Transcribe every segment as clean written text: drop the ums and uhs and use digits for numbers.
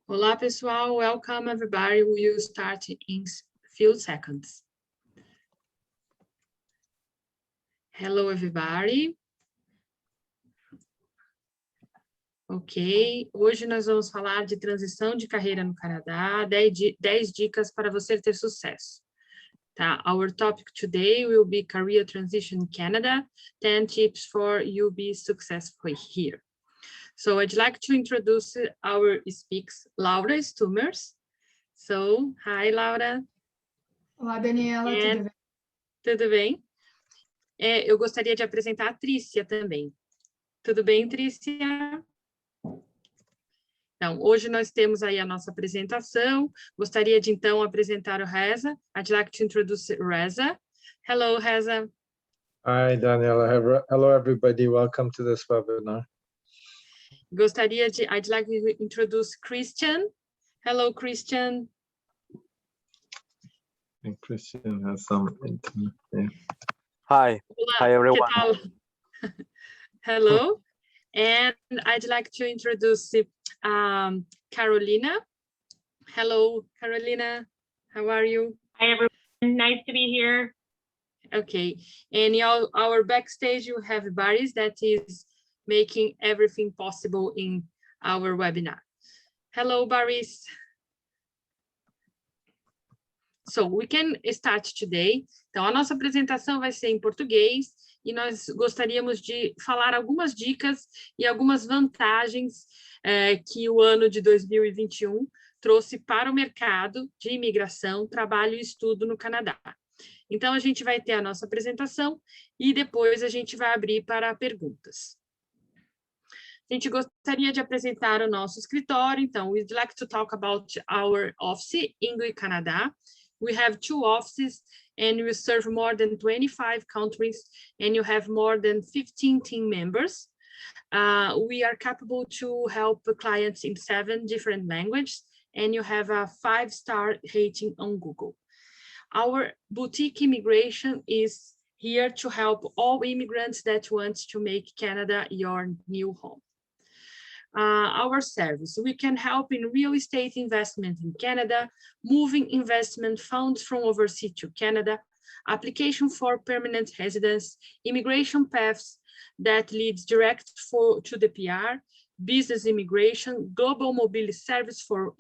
Olá, pessoal. Welcome, everybody. We will start in few seconds. Hello, everybody. Ok. Hoje nós vamos falar de transição de carreira no Canadá, 10 dicas para você ter sucesso. Tá? Our topic today will be career transition in Canada, 10 tips for you be successful here. So I'd like to introduce our speakers, Laura Stummers. So, hi, Laura. Olá, Daniela, tudo bem? Tudo bem? Eu gostaria de apresentar a Trícia também. Tudo bem, Trícia? Então, hoje nós temos aí a nossa apresentação. Gostaria de, então, apresentar o Reza. I'd like to introduce Reza. Hello, Reza. Hi, Daniela. Hello, everybody. Welcome to this webinar. I'd like to introduce Christian. Hello, Christian. And Christian has some internet there. Hi. Olá, Hi, everyone. que tal? Hello. And I'd like to introduce Carolina. Hello, Carolina. How are you? Hi, everyone. Nice to be here. Okay. And our backstage, you have Baris that is making everything possible in our webinar. Hello, Baris. So we can start today. Então, a nossa apresentação vai ser em português e nós gostaríamos de falar algumas dicas e algumas vantagens que o ano de 2021 trouxe para o mercado de imigração, trabalho e estudo no Canadá. Então, a gente vai ter a nossa apresentação e depois a gente vai abrir para perguntas. A gente gostaria de apresentar o nosso escritório. Então, we'd like to talk about our office, Ingui, Canadá. We have 2 offices and we serve more than 25 countries and you have more than 15 team members. We are capable to help clients in 7 different languages and you have a 5-star rating on Google. Our boutique immigration is here to help all immigrants that want to make Canada your new home. Our service, we can help in real estate investment in Canada, moving investment funds from overseas to Canada, application for permanent residence, immigration paths that leads direct to the PR, business immigration, global mobility service for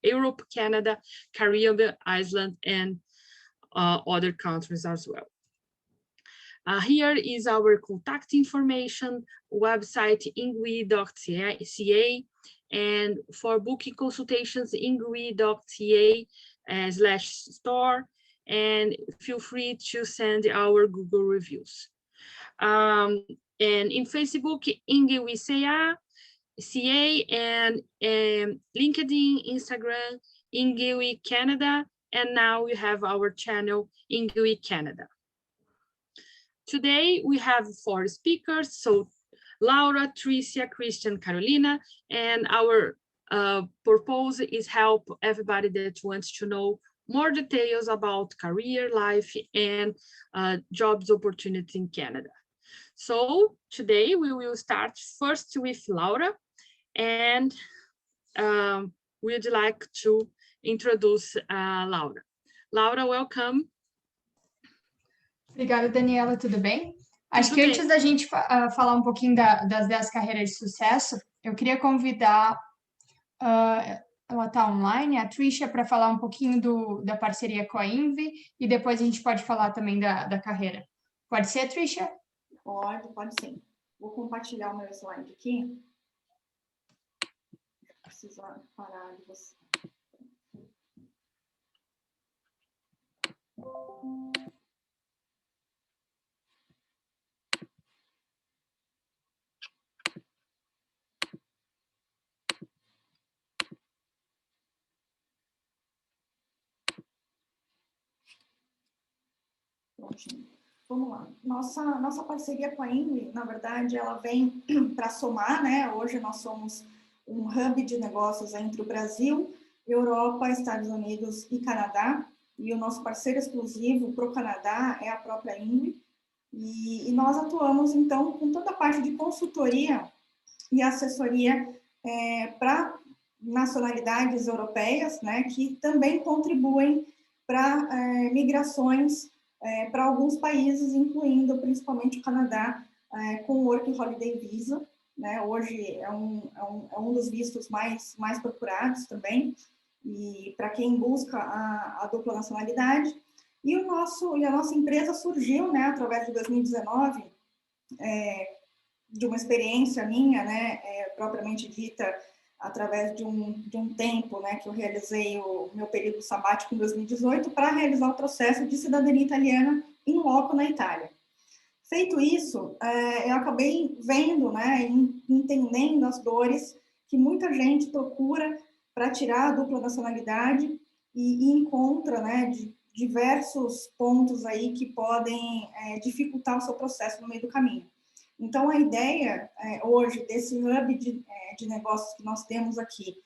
Europe, Canada, Caribbean, Iceland, and other countries as well. Here is our contact information, website ingui.ca, and for booking consultations, ingui.ca/store, and feel free to send our Google reviews. And in Facebook, ingui.ca, and LinkedIn, Instagram, Ingui Canada, and now we have our channel, Ingui Canada. Today, we have 4 speakers, so Laura, Tricia, Christian, Carolina, and our purpose is help everybody that wants to know more details about career, life, and jobs opportunity in Canada. So today, we will start first with Laura, and we'd like to introduce Laura. Laura, welcome. Obrigada, Daniela, tudo bem? Acho que antes da gente falar um pouquinho das 10 carreiras de sucesso, eu queria convidar, ela está online, a Tricia, para falar um pouquinho da parceria com a Invi, e depois a gente pode falar também da carreira. Pode ser, Tricia? Pode sim. Vou compartilhar o meu slide aqui. Preciso parar de você. Vamos lá. Nossa parceria com a Ingui, na verdade, ela vem para somar, né? Hoje nós somos um hub de negócios entre o Brasil, Europa, Estados Unidos e Canadá, e o nosso parceiro exclusivo para o Canadá é a própria Ingui, e nós atuamos, então, com toda a parte de consultoria e assessoria para nacionalidades europeias, né, que também contribuem para migrações para alguns países, incluindo principalmente o Canadá, com o Work Holiday Visa, né, hoje é um dos vistos mais procurados também, e para quem busca a dupla nacionalidade. E a nossa empresa surgiu, né, através de 2019, de uma experiência minha, né, propriamente dita, através de um tempo, né, que eu realizei o meu período sabático em 2018 para realizar o processo de cidadania italiana em loco na Itália. Feito isso, eu acabei vendo, né, entendendo as dores que muita gente procura para tirar a dupla nacionalidade e encontra, né, diversos pontos aí que podem dificultar o seu processo no meio do caminho. Então, a ideia hoje desse hub de negócios que nós temos aqui,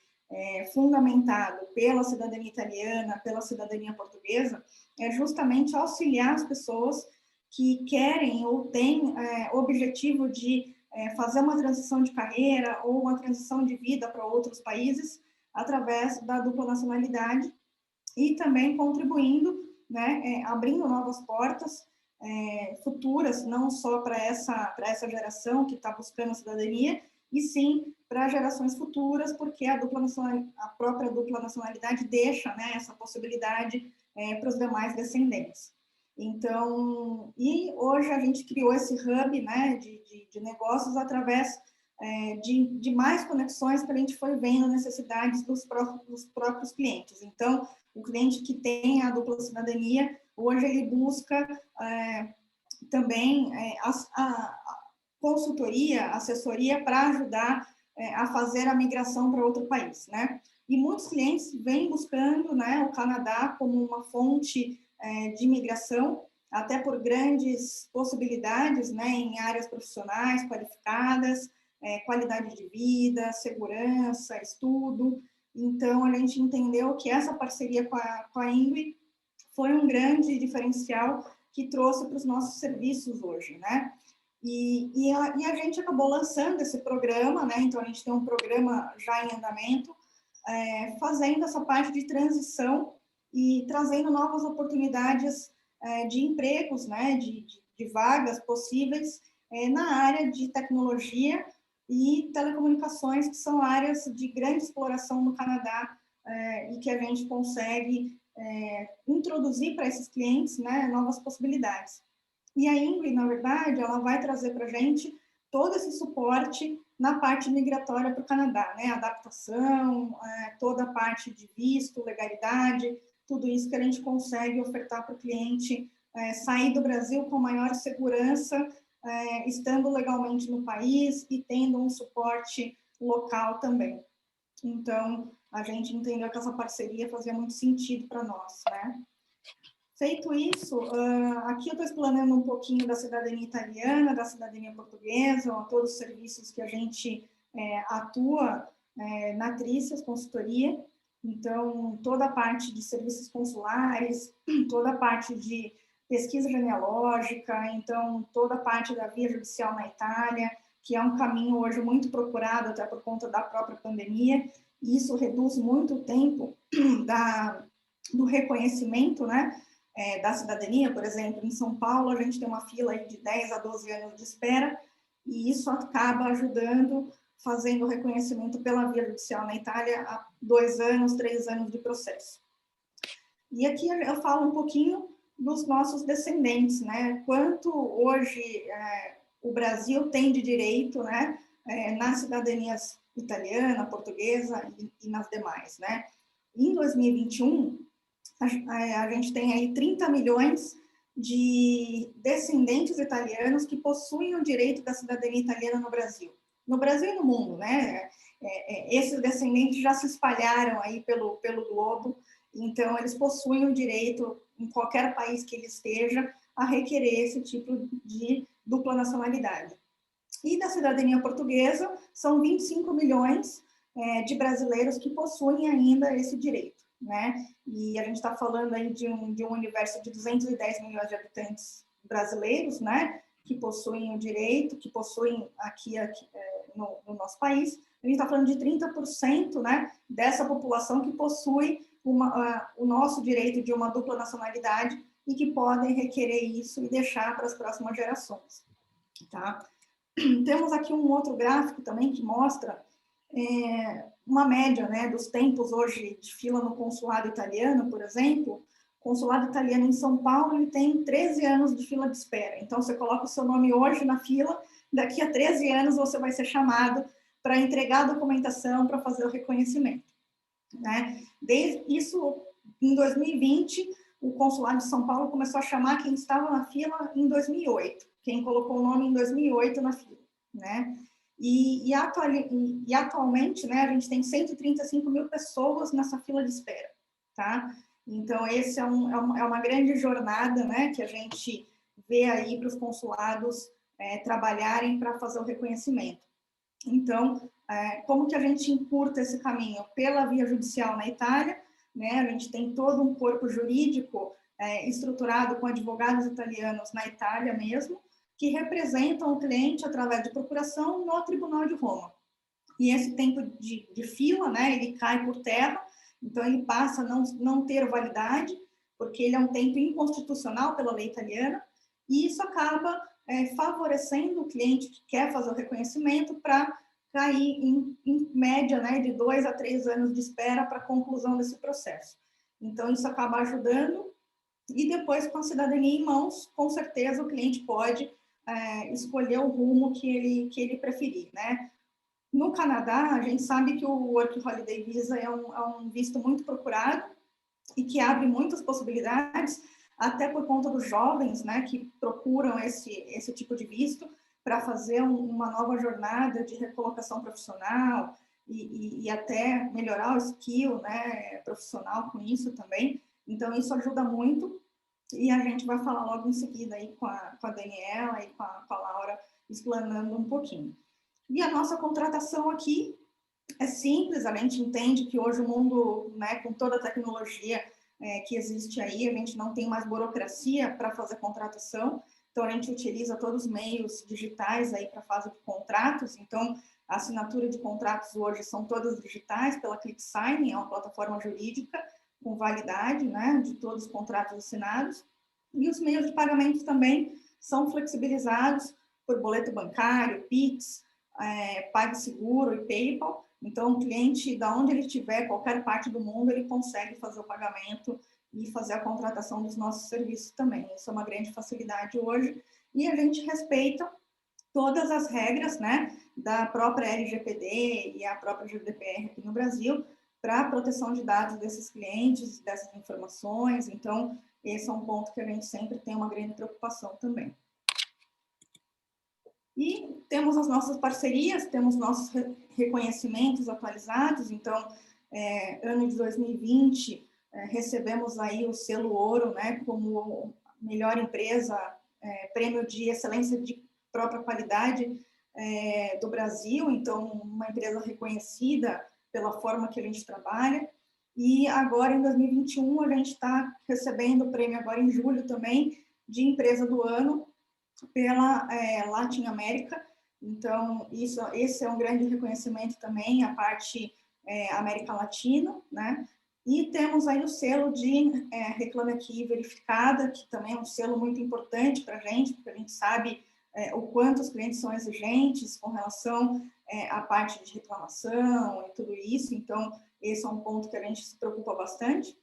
fundamentado pela cidadania italiana, pela cidadania portuguesa, é justamente auxiliar as pessoas que querem ou têm o objetivo de fazer uma transição de carreira ou uma transição de vida para outros países através da dupla nacionalidade e também contribuindo, né, abrindo novas portas futuras, não só para essa geração que está buscando a cidadania, e sim para gerações futuras, porque a própria dupla nacionalidade deixa, né, essa possibilidade para os demais descendentes. Então, e hoje a gente criou esse hub, né, de negócios através de mais conexões que a gente foi vendo necessidades dos próprios clientes. Então, o cliente que tem a dupla cidadania, hoje ele busca também a consultoria, assessoria para ajudar a fazer a migração para outro país, né? E muitos clientes vêm buscando, né, o Canadá como uma fonte de imigração, até por grandes possibilidades, né, em áreas profissionais qualificadas, qualidade de vida, segurança, estudo. Então, a gente entendeu que essa parceria com a Ingrid foi um grande diferencial que trouxe para os nossos serviços hoje, né? E a gente acabou lançando esse programa, né? Então, a gente tem um programa já em andamento, fazendo essa parte de transição e trazendo novas oportunidades de empregos, né, de vagas possíveis na área de tecnologia e telecomunicações, que são áreas de grande exploração no Canadá e que a gente consegue introduzir para esses clientes, né, novas possibilidades. E a Ingrid, na verdade, ela vai trazer para a gente todo esse suporte na parte migratória para o Canadá, né, adaptação, toda a parte de visto, legalidade, tudo isso que a gente consegue ofertar para o cliente sair do Brasil com maior segurança, estando legalmente no país e tendo um suporte local também. Então, a gente entendeu que essa parceria fazia muito sentido para nós, né? Feito isso, aqui eu estou explanando um pouquinho da cidadania italiana, da cidadania portuguesa, todos os serviços que a gente atua na Trícias Consultoria. Então, toda a parte de serviços consulares, toda a parte de pesquisa genealógica, então, toda a parte da via judicial na Itália, que é um caminho hoje muito procurado, até por conta da própria pandemia, e isso reduz muito o tempo do reconhecimento, né, da cidadania. Por exemplo, em São Paulo, a gente tem uma fila aí de 10 a 12 anos de espera, e isso acaba ajudando, fazendo o reconhecimento pela via judicial na Itália há 2 anos, 3 anos de processo. E aqui eu falo um pouquinho dos nossos descendentes, né? Quanto hoje o Brasil tem de direito, né, nas cidadanias italiana, portuguesa e nas demais, né? Em 2021, a gente tem aí 30 milhões de descendentes italianos que possuem o direito da cidadania italiana no Brasil e no mundo, né? Esses descendentes já se espalharam aí pelo globo, então eles possuem o direito, em qualquer país que ele esteja, a requerer esse tipo de dupla nacionalidade. E da cidadania portuguesa, são 25 milhões de brasileiros que possuem ainda esse direito, né? E a gente está falando aí de um universo de 210 milhões de habitantes brasileiros, né, que possuem o direito, que possuem aqui no nosso país, a gente está falando de 30%, né, dessa população que possui o nosso direito de uma dupla nacionalidade e que podem requerer isso e deixar para as próximas gerações. Tá? Temos aqui um outro gráfico também que mostra uma média, né, dos tempos hoje de fila no consulado italiano, por exemplo. O consulado italiano em São Paulo ele tem 13 anos de fila de espera. Então, você coloca o seu nome hoje na fila, daqui a 13 anos você vai ser chamado para entregar a documentação para fazer o reconhecimento. Né? Desde isso, em 2020, o consulado de São Paulo começou a chamar quem estava na fila em 2008, quem colocou o nome em 2008 na fila, né? E atualmente, né, a gente tem 135 mil pessoas nessa fila de espera, tá? Então, esse é uma grande jornada, né, que a gente vê aí para os consulados trabalharem para fazer o reconhecimento. Então, como que a gente encurta esse caminho? Pela via judicial na Itália, né, a gente tem todo um corpo jurídico estruturado com advogados italianos na Itália mesmo, que representam o cliente através de procuração no Tribunal de Roma. E esse tempo de fila, né, ele cai por terra, então ele passa a não ter validade, porque ele é um tempo inconstitucional pela lei italiana, e isso acaba favorecendo o cliente que quer fazer o reconhecimento para cair em média, né, de 2 a 3 anos de espera para a conclusão desse processo. Então, isso acaba ajudando, e depois, com a cidadania em mãos, com certeza o cliente pode escolher o rumo que ele preferir, né? No Canadá, a gente sabe que o Work Holiday Visa é um visto muito procurado e que abre muitas possibilidades, até por conta dos jovens, né, que procuram esse tipo de visto para fazer uma nova jornada de recolocação profissional e até melhorar o skill, né, profissional com isso também. Então, isso ajuda muito. E a gente vai falar logo em seguida aí com a Daniela e com a Laura, explanando um pouquinho. E a nossa contratação aqui é simples, a gente entende que hoje o mundo, né, com toda a tecnologia que existe aí, a gente não tem mais burocracia para fazer contratação, então a gente utiliza todos os meios digitais aí para a fase de contratos, então a assinatura de contratos hoje são todas digitais pela ClickSign, é uma plataforma jurídica com validade, né, de todos os contratos assinados, e os meios de pagamento também são flexibilizados por boleto bancário, Pix, PagSeguro e PayPal. Então, o cliente, da onde ele estiver, qualquer parte do mundo, ele consegue fazer o pagamento e fazer a contratação dos nossos serviços também. Isso é uma grande facilidade hoje, e a gente respeita todas as regras, né, da própria LGPD e a própria GDPR aqui no Brasil, para a proteção de dados desses clientes, dessas informações. Então, esse é um ponto que a gente sempre tem uma grande preocupação também. E temos as nossas parcerias, temos nossos reconhecimentos atualizados. Então, ano de 2020, recebemos aí o selo ouro, né, como melhor empresa, prêmio de excelência de própria qualidade do Brasil. Então, uma empresa reconhecida pela forma que a gente trabalha. E agora, em 2021, a gente está recebendo o prêmio agora em julho também, de empresa do ano, pela Latin América. Então, esse é um grande reconhecimento também, a parte América Latina, né? E temos aí o selo de Reclame Aqui Verificada, que também é um selo muito importante para a gente, porque a gente sabe o quanto os clientes são exigentes com relação à parte de reclamação e tudo isso. Então, esse é um ponto que a gente se preocupa bastante.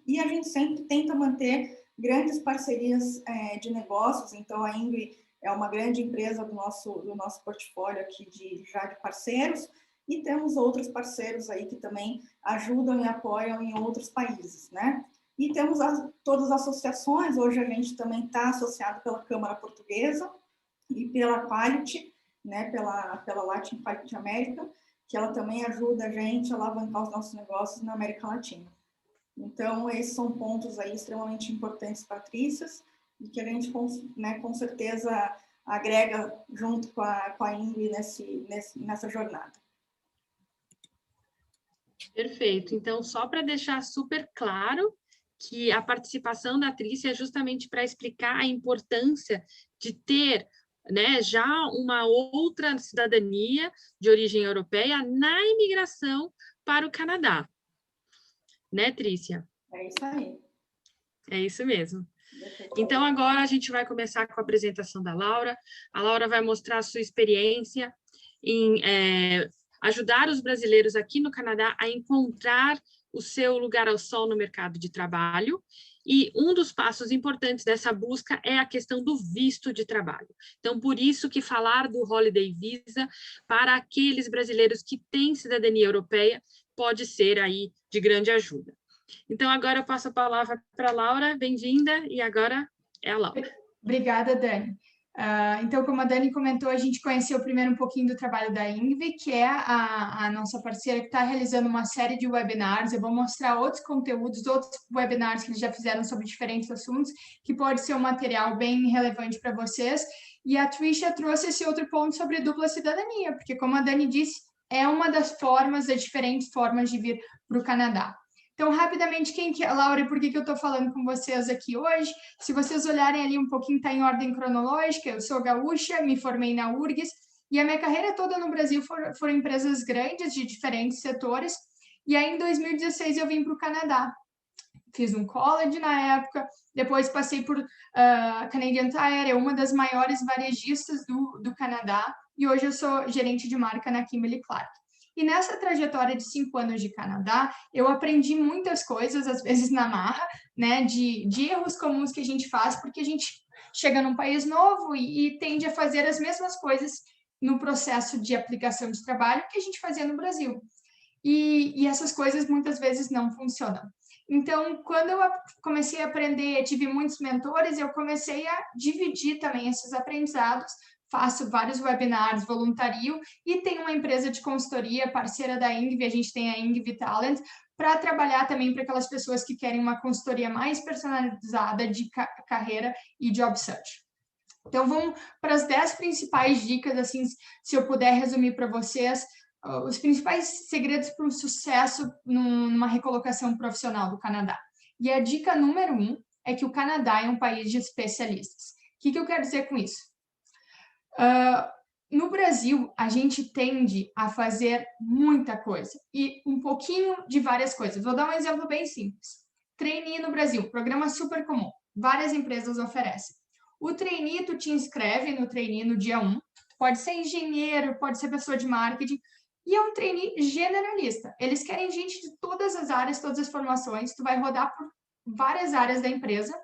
E a gente sempre tenta manter grandes parcerias de negócios. Então, a Ingrid é uma grande empresa do nosso portfólio aqui já de parceiros, e temos outros parceiros aí que também ajudam e apoiam em outros países, né? E temos todas as associações. Hoje a gente também está associado pela Câmara Portuguesa e pela Quality, né, pela Latin Quality America, que ela também ajuda a gente a alavancar os nossos negócios na América Latina. Então, esses são pontos aí extremamente importantes, Patrícias, e que a gente, né, com certeza agrega junto com a Ingrid nessa jornada. Perfeito. Então, só para deixar super claro que a participação da Trícia é justamente para explicar a importância de ter né, já uma outra cidadania de origem europeia na imigração para o Canadá. Né, Trícia? É isso aí. É isso mesmo. Então, agora a gente vai começar com a apresentação da Laura. A Laura vai mostrar a sua experiência em ajudar os brasileiros aqui no Canadá a encontrar o seu lugar ao sol no mercado de trabalho. E um dos passos importantes dessa busca é a questão do visto de trabalho. Então, por isso que falar do Holiday Visa para aqueles brasileiros que têm cidadania europeia pode ser aí de grande ajuda. Então, agora eu passo a palavra para a Laura. Bem-vinda, e agora é a Laura. Obrigada, Dani. Então, como a Dani comentou, a gente conheceu primeiro um pouquinho do trabalho da Ingvi, que é a nossa parceira que está realizando uma série de webinars. Eu vou mostrar outros conteúdos, outros webinars que eles já fizeram sobre diferentes assuntos, que pode ser um material bem relevante para vocês. E a Trisha trouxe esse outro ponto sobre dupla cidadania, porque, como a Dani disse, é uma das diferentes formas de vir para o Canadá. Então, rapidamente, quem que é a Laura e por que eu estou falando com vocês aqui hoje? Se vocês olharem ali um pouquinho, está em ordem cronológica. Eu sou gaúcha, me formei na URGS, e a minha carreira toda no Brasil foram empresas grandes de diferentes setores. E aí, em 2016, eu vim para o Canadá. Fiz um college na época, depois passei por Canadian Tire, uma das maiores varejistas do Canadá, e hoje eu sou gerente de marca na Kimberly-Clark. E nessa trajetória de 5 anos de Canadá, eu aprendi muitas coisas, às vezes na marra, né, de erros comuns que a gente faz, porque a gente chega num país novo e tende a fazer as mesmas coisas no processo de aplicação de trabalho que a gente fazia no Brasil. E essas coisas muitas vezes não funcionam. Então, quando eu comecei a aprender, tive muitos mentores, eu comecei a dividir também esses aprendizados. Faço vários webinars, voluntario, e tenho uma empresa de consultoria, parceira da Ingvi, a gente tem a Ingvi Talent, para trabalhar também para aquelas pessoas que querem uma consultoria mais personalizada de carreira e job search. Então, vamos para as 10 principais dicas, assim, se eu puder resumir para vocês, os principais segredos para o sucesso numa recolocação profissional do Canadá. E a dica número 1 é que o Canadá é um país de especialistas. O que eu quero dizer com isso? No Brasil, a gente tende a fazer muita coisa e um pouquinho de várias coisas. Vou dar um exemplo bem simples. Trainee no Brasil, programa super comum. Várias empresas oferecem. O trainee, tu te inscreve no trainee no dia 1. Pode ser engenheiro, pode ser pessoa de marketing. E é um trainee generalista. Eles querem gente de todas as áreas, todas as formações. Tu vai rodar por várias áreas da empresa.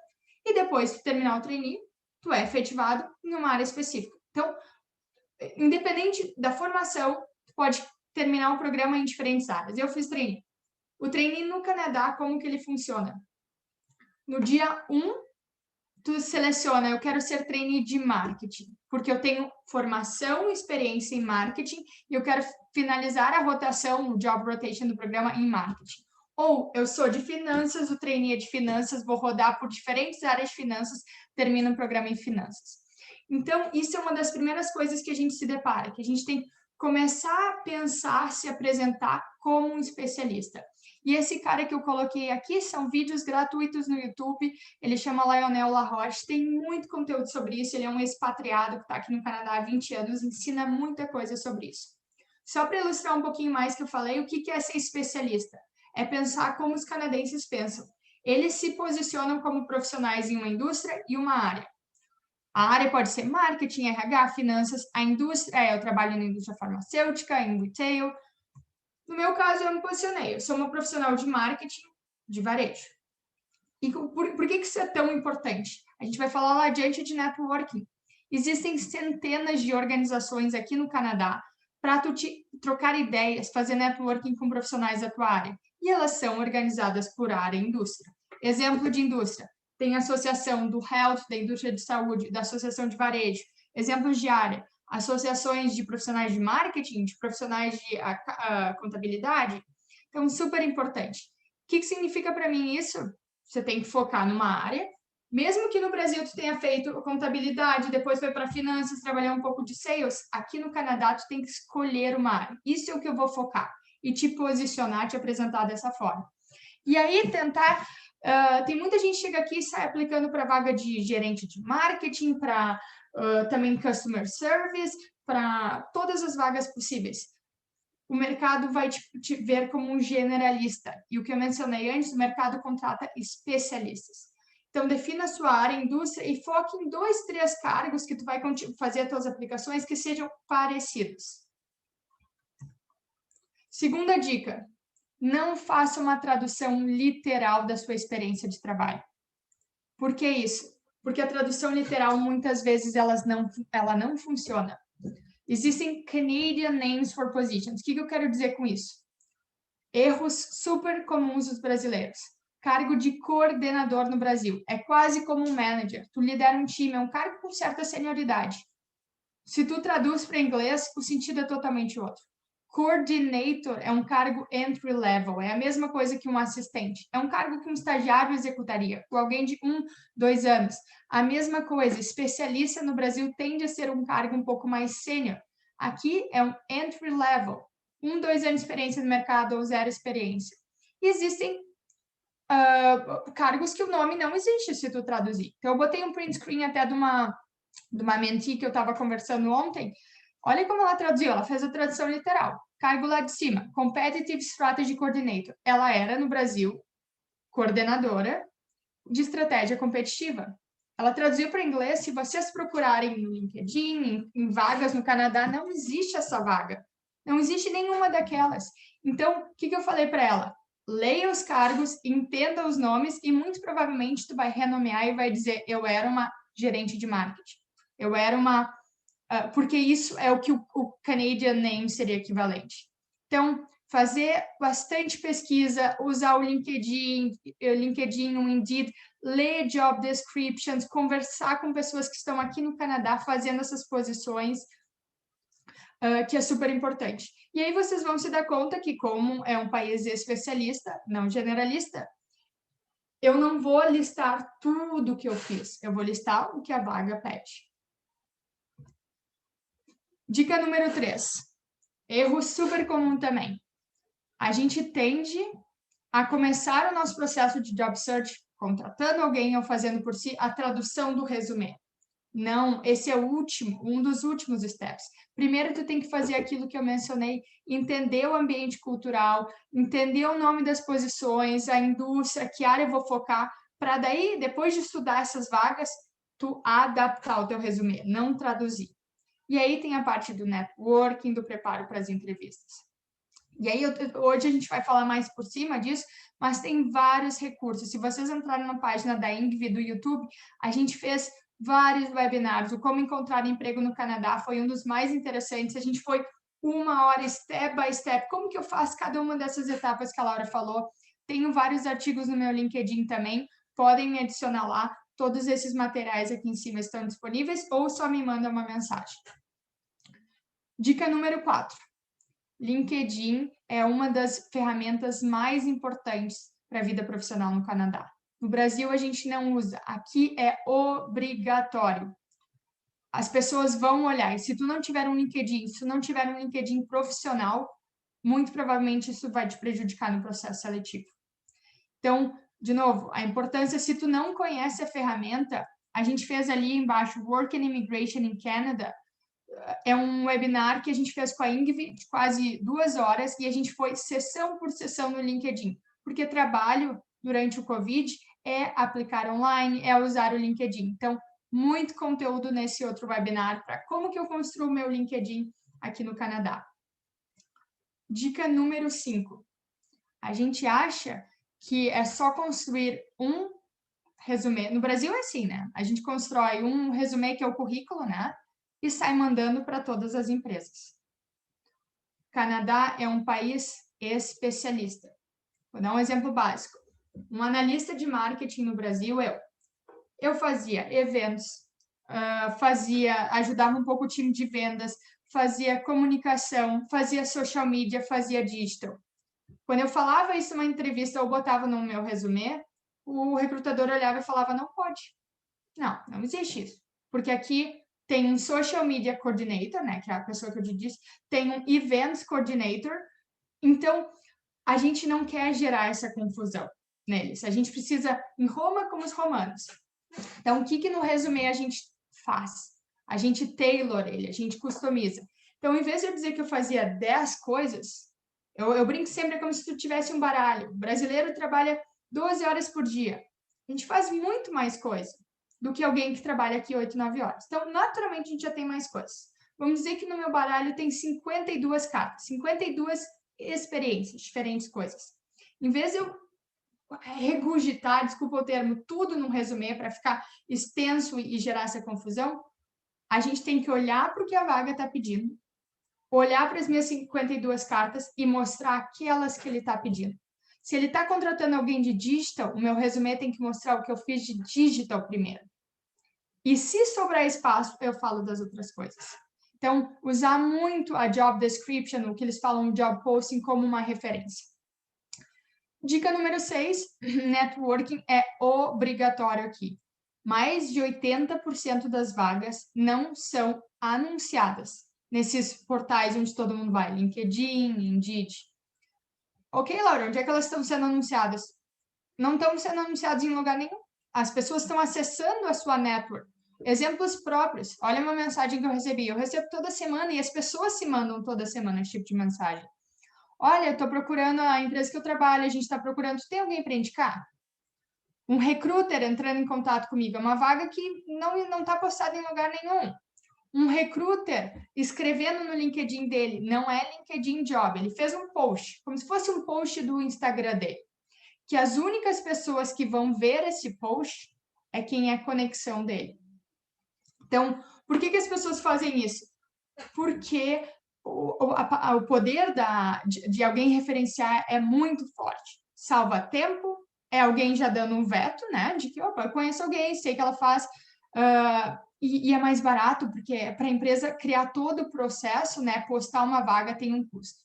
E depois de terminar o trainee, tu é efetivado em uma área específica. Então, independente da formação, tu pode terminar o programa em diferentes áreas. Eu fiz trainee. O trainee no Canadá, como que ele funciona? No dia 1, tu seleciona, eu quero ser trainee de marketing, porque eu tenho formação e experiência em marketing e eu quero finalizar a rotação, o job rotation do programa em marketing. Ou eu sou de finanças, o trainee é de finanças, vou rodar por diferentes áreas de finanças, termino o programa em finanças. Então, isso é uma das primeiras coisas que a gente se depara, que a gente tem que começar a pensar, se apresentar como um especialista. E esse cara que eu coloquei aqui são vídeos gratuitos no YouTube, ele chama Lionel Laroche, tem muito conteúdo sobre isso, ele é um expatriado que está aqui no Canadá há 20 anos, ensina muita coisa sobre isso. Só para ilustrar um pouquinho mais que eu falei, o que é ser especialista? É pensar como os canadenses pensam. Eles se posicionam como profissionais em uma indústria e uma área. A área pode ser marketing, RH, finanças, a indústria, eu trabalho na indústria farmacêutica, em retail. No meu caso, eu me posicionei, eu sou uma profissional de marketing de varejo. E por que isso é tão importante? A gente vai falar lá adiante de networking. Existem centenas de organizações aqui no Canadá para tu trocar ideias, fazer networking com profissionais da tua área. E elas são organizadas por área e indústria. Exemplo de indústria. Tem a associação do health, da indústria de saúde, da associação de varejo. Exemplos de área. Associações de profissionais de marketing, de profissionais de contabilidade. Então, super importante. O que significa para mim isso? Você tem que focar numa área. Mesmo que no Brasil tu tenha feito contabilidade, depois foi para finanças, trabalhar um pouco de sales, aqui no Canadá tu tem que escolher uma área. Isso é o que eu vou focar. E te posicionar, te apresentar dessa forma. E aí, tentar... tem muita gente que chega aqui e sai aplicando para vaga de gerente de marketing, para também Customer Service, para todas as vagas possíveis. O mercado vai te ver como um generalista. E o que eu mencionei antes, o mercado contrata especialistas. Então, defina a sua área, indústria, e foque em 2, 3 cargos que tu vai fazer as tuas aplicações que sejam parecidos. Segunda dica, não faça uma tradução literal da sua experiência de trabalho. Por que isso? Porque a tradução literal, muitas vezes, ela não funciona. Existem Canadian names for positions. O que eu quero dizer com isso? Erros super comuns dos brasileiros. Cargo de coordenador no Brasil. É quase como um manager. Tu lidera um time, é um cargo com certa senioridade. Se tu traduz para inglês, o sentido é totalmente outro. Coordinator é um cargo entry level, é a mesma coisa que um assistente. É um cargo que um estagiário executaria, com alguém de 1, 2 anos. A mesma coisa, especialista no Brasil tende a ser um cargo um pouco mais sênior. Aqui é um entry level, 1, 2 anos de experiência no mercado ou 0 experiência. E existem cargos que o nome não existe se tu traduzir. Então, eu botei um print screen até de uma mentee que eu estava conversando ontem. Olha como ela traduziu, ela fez a tradução literal. Cargo lá de cima, Competitive Strategy Coordinator. Ela era, no Brasil, coordenadora de estratégia competitiva. Ela traduziu para inglês, se vocês procurarem no LinkedIn, em vagas no Canadá, não existe essa vaga. Não existe nenhuma daquelas. Então, o que eu falei para ela? Leia os cargos, entenda os nomes e muito provavelmente tu vai renomear e vai dizer, eu era uma gerente de marketing. Eu era uma... porque isso é o que o Canadian name seria equivalente. Então, fazer bastante pesquisa, usar o LinkedIn, o Indeed, ler job descriptions, conversar com pessoas que estão aqui no Canadá fazendo essas posições, que é super importante. E aí vocês vão se dar conta que, como é um país especialista, não generalista, eu não vou listar tudo que eu fiz, eu vou listar o que a vaga pede. Dica número 3. Erro super comum também. A gente tende a começar o nosso processo de job search contratando alguém ou fazendo por si a tradução do resumê. Não, esse é um dos últimos steps. Primeiro, tu tem que fazer aquilo que eu mencionei, entender o ambiente cultural, entender o nome das posições, a indústria, que área eu vou focar, para daí, depois de estudar essas vagas, tu adaptar o teu resumê, não traduzir. E aí tem a parte do networking, do preparo para as entrevistas. E aí, hoje a gente vai falar mais por cima disso, mas tem vários recursos. Se vocês entrarem na página da Ingvi do YouTube, a gente fez vários webinars. O Como Encontrar Emprego no Canadá foi um dos mais interessantes. A gente foi 1 hora, step by step. Como que eu faço cada uma dessas etapas que a Laura falou? Tenho vários artigos no meu LinkedIn também. Podem me adicionar lá. Todos esses materiais aqui em cima estão disponíveis ou só me manda uma mensagem. Dica número 4. LinkedIn é uma das ferramentas mais importantes para a vida profissional no Canadá. No Brasil, a gente não usa. Aqui é obrigatório. As pessoas vão olhar. E se tu não tiver um LinkedIn, se tu não tiver um LinkedIn profissional, muito provavelmente isso vai te prejudicar no processo seletivo. Então, de novo, a importância, se tu não conhece a ferramenta, a gente fez ali embaixo, Work and Immigration in Canada, é um webinar que a gente fez com a Ingvi de quase 2 horas e a gente foi sessão por sessão no LinkedIn, porque trabalho durante o Covid é aplicar online, é usar o LinkedIn. Então, muito conteúdo nesse outro webinar para como que eu construo o meu LinkedIn aqui no Canadá. Dica número 5. A gente acha que é só construir um resumê. No Brasil é assim, né? A gente constrói um resumê que é o currículo, né? E sai mandando para todas as empresas. O Canadá é um país especialista. Vou dar um exemplo básico. Um analista de marketing no Brasil, eu fazia eventos, ajudava um pouco o time de vendas, fazia comunicação, fazia social media, fazia digital. Quando eu falava isso numa entrevista ou botava no meu resumê, o recrutador olhava e falava, não pode. Não existe isso. Porque aqui tem um Social Media Coordinator, né, que é a pessoa que eu te disse, tem um Events Coordinator. Então, a gente não quer gerar essa confusão neles. A gente precisa, em Roma, como os romanos. Então, o que no resumê a gente faz? A gente tailor ele, a gente customiza. Então, em vez de eu dizer que eu fazia 10 coisas, eu brinco sempre como se tu tivesse um baralho. O brasileiro trabalha 12 horas por dia. A gente faz muito mais coisa do que alguém que trabalha aqui 8, 9 horas. Então, naturalmente, a gente já tem mais coisas. Vamos dizer que no meu baralho tem 52 cartas, 52 experiências, diferentes coisas. Em vez de eu regurgitar, desculpa o termo, tudo num resumê para ficar extenso e gerar essa confusão, a gente tem que olhar para o que a vaga está pedindo, olhar para as minhas 52 cartas e mostrar aquelas que ele está pedindo. Se ele está contratando alguém de digital, o meu resumê tem que mostrar o que eu fiz de digital primeiro. E se sobrar espaço, eu falo das outras coisas. Então, usar muito a job description, o que eles falam job posting, como uma referência. Dica número 6, networking é obrigatório aqui. Mais de 80% das vagas não são anunciadas nesses portais onde todo mundo vai, LinkedIn, Indeed. Ok, Laura, onde é que elas estão sendo anunciadas? Não estão sendo anunciadas em lugar nenhum. As pessoas estão acessando a sua network. Exemplos próprios. Olha uma mensagem que eu recebi. Eu recebo toda semana e as pessoas se mandam toda semana esse tipo de mensagem. Olha, eu estou procurando a empresa que eu trabalho, a gente está procurando. Tem alguém para indicar? Um recruiter entrando em contato comigo. É uma vaga que não está postada em lugar nenhum. Um recruiter escrevendo no LinkedIn dele. Não é LinkedIn Job. Ele fez um post, como se fosse um post do Instagram dele. Que as únicas pessoas que vão ver esse post é quem é conexão dele. Então, por que as pessoas fazem isso? Porque o poder de alguém referenciar é muito forte. Salva tempo, é alguém já dando um veto, né? De que, opa, eu conheço alguém, sei que ela faz, e é mais barato, porque para a empresa criar todo o processo, né? Postar uma vaga tem um custo.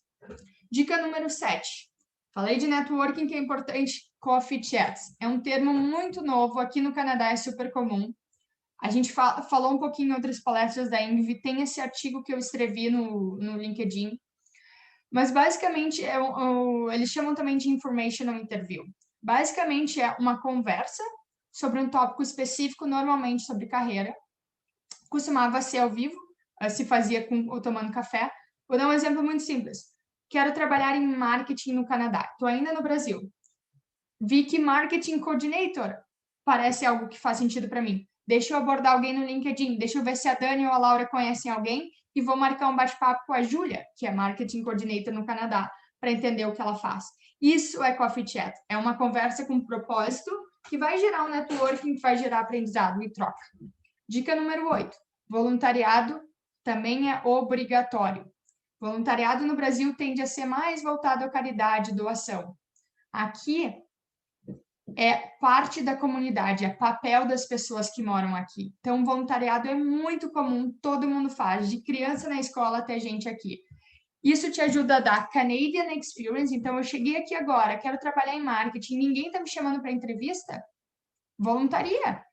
Dica número 7. Falei de networking, que é importante, coffee chats. É um termo muito novo, aqui no Canadá é super comum. A gente falou um pouquinho em outras palestras da Ingrid, tem esse artigo que eu escrevi no LinkedIn. Mas, basicamente, eles chamam também de informational interview. Basicamente, é uma conversa sobre um tópico específico, normalmente sobre carreira. Costumava ser ao vivo, se fazia tomando café. Vou dar um exemplo muito simples. Quero trabalhar em marketing no Canadá. Estou ainda no Brasil. Vi que marketing coordinator parece algo que faz sentido para mim. Deixa eu abordar alguém no LinkedIn, deixa eu ver se a Dani ou a Laura conhecem alguém e vou marcar um bate-papo com a Júlia, que é Marketing Coordinator no Canadá, para entender o que ela faz. Isso é Coffee Chat, é uma conversa com propósito que vai gerar um networking, que vai gerar aprendizado e troca. Dica número 8, voluntariado também é obrigatório. Voluntariado no Brasil tende a ser mais voltado à caridade e doação. Aqui, é parte da comunidade, é papel das pessoas que moram aqui. Então, voluntariado é muito comum, todo mundo faz, de criança na escola até gente aqui. Isso te ajuda a dar Canadian Experience. Então, eu cheguei aqui agora, quero trabalhar em marketing, ninguém está me chamando para entrevista? Voluntaria.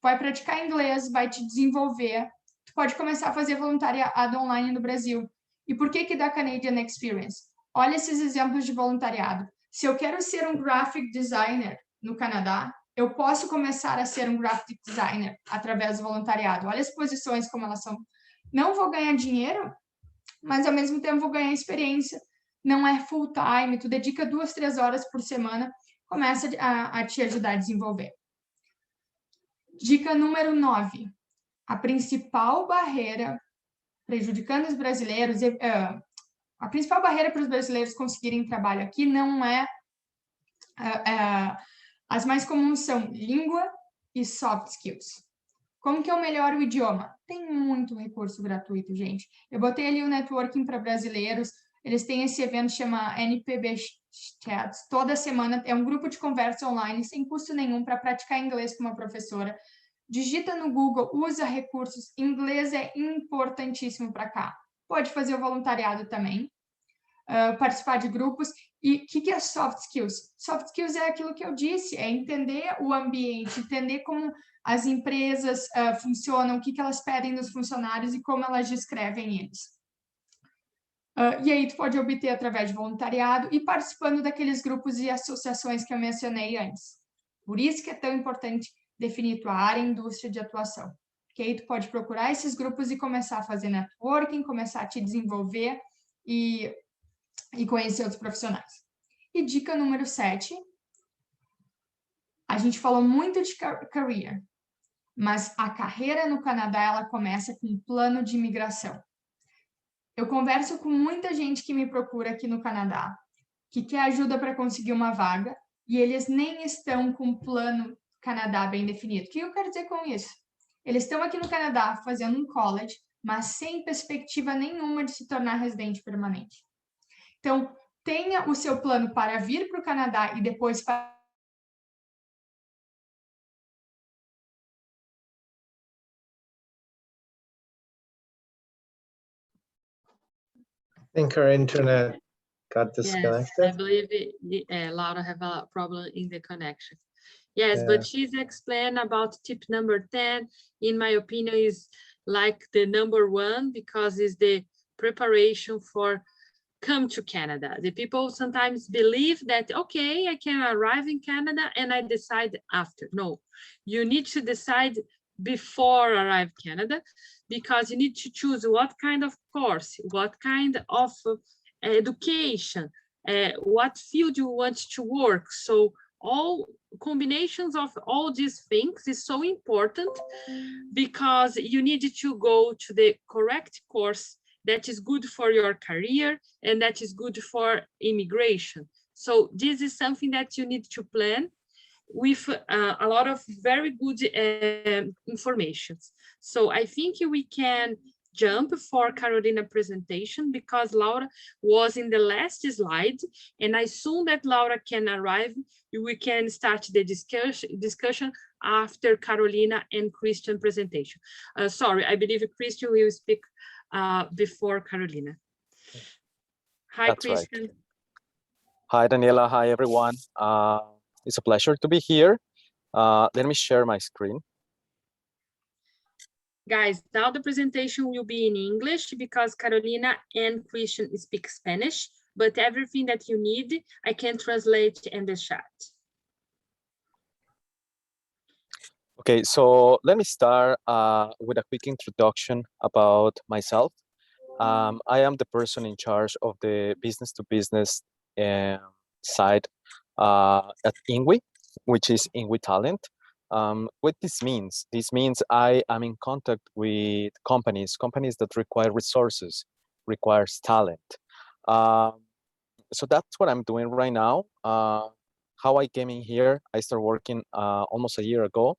Vai praticar inglês, vai te desenvolver. Tu pode começar a fazer voluntariado online no Brasil. E por que dá Canadian Experience? Olha esses exemplos de voluntariado. Se eu quero ser um graphic designer no Canadá, eu posso começar a ser um graphic designer através do voluntariado. Olha as posições como elas são. Não vou ganhar dinheiro, mas ao mesmo tempo vou ganhar experiência. Não é full time, tu dedica 2, 3 horas por semana, começa a te ajudar a desenvolver. Dica número 9. A principal barreira prejudicando os brasileiros, a principal barreira para os brasileiros conseguirem trabalho aqui não é as mais comuns são língua e soft skills. Como que eu melhoro o idioma? Tem muito recurso gratuito, gente. Eu botei ali o networking para brasileiros, eles têm esse evento que chama NPB Chats, toda semana, é um grupo de conversa online, sem custo nenhum, para praticar inglês com uma professora. Digita no Google, usa recursos, inglês é importantíssimo para cá. Pode fazer o voluntariado também. Participar de grupos. E o que é soft skills? Soft skills é aquilo que eu disse, é entender o ambiente, entender como as empresas funcionam, o que elas pedem dos funcionários e como elas descrevem eles. E aí tu pode obter através de voluntariado e participando daqueles grupos e associações que eu mencionei antes. Por isso que é tão importante definir tua área e indústria de atuação. que aí tu pode procurar esses grupos e começar a fazer networking, começar a te desenvolver e conhecer outros profissionais. E dica número 7, a gente falou muito de career, mas a carreira no Canadá, ela começa com um plano de imigração. Eu converso com muita gente que me procura aqui no Canadá, que quer ajuda para conseguir uma vaga, e eles nem estão com um plano Canadá bem definido. O que eu quero dizer com isso? Eles estão aqui no Canadá fazendo um college, mas sem perspectiva nenhuma de se tornar residente permanente. Então, tenha o seu plano para vir para o Canadá e depois para... I think our internet got Yes, disconnected. I believe Laura have a problem in the connection. Yes, Yeah. but she's explained about tip number 10, in my opinion, is like the number 1 because it's the preparation for come to Canada. The people sometimes believe that, okay, I can arrive in Canada and I decide after. No, you need to decide before arrive Canada, because you need to choose what kind of course, what kind of education, what field you want to work. So all combinations of all these things is so important, because you need to go to the correct course that is good for your career and that is good for immigration. So this is something that you need to plan with a lot of very good information. So I think we can jump for Carolina presentation, because Laura was in the last slide, and as soon that Laura can arrive, we can start the discussion after Carolina and Christian presentation. Sorry, I believe Christian will speak before Carolina. Hi, That's Christian. Right. Hi, Daniela. Hi, everyone. It's a pleasure to be here. Let me share my screen. Guys, now the presentation will be in English because Carolina and Christian speak Spanish, but everything that you need, I can translate in the chat. Okay, so let me start with a quick introduction about myself. I am the person in charge of the business-to-business side at Ingwe, which is Ingwe Talent. What this means? This means I am in contact with companies that require resources, requires talent. So that's what I'm doing right now. How I came in here, I started working almost a year ago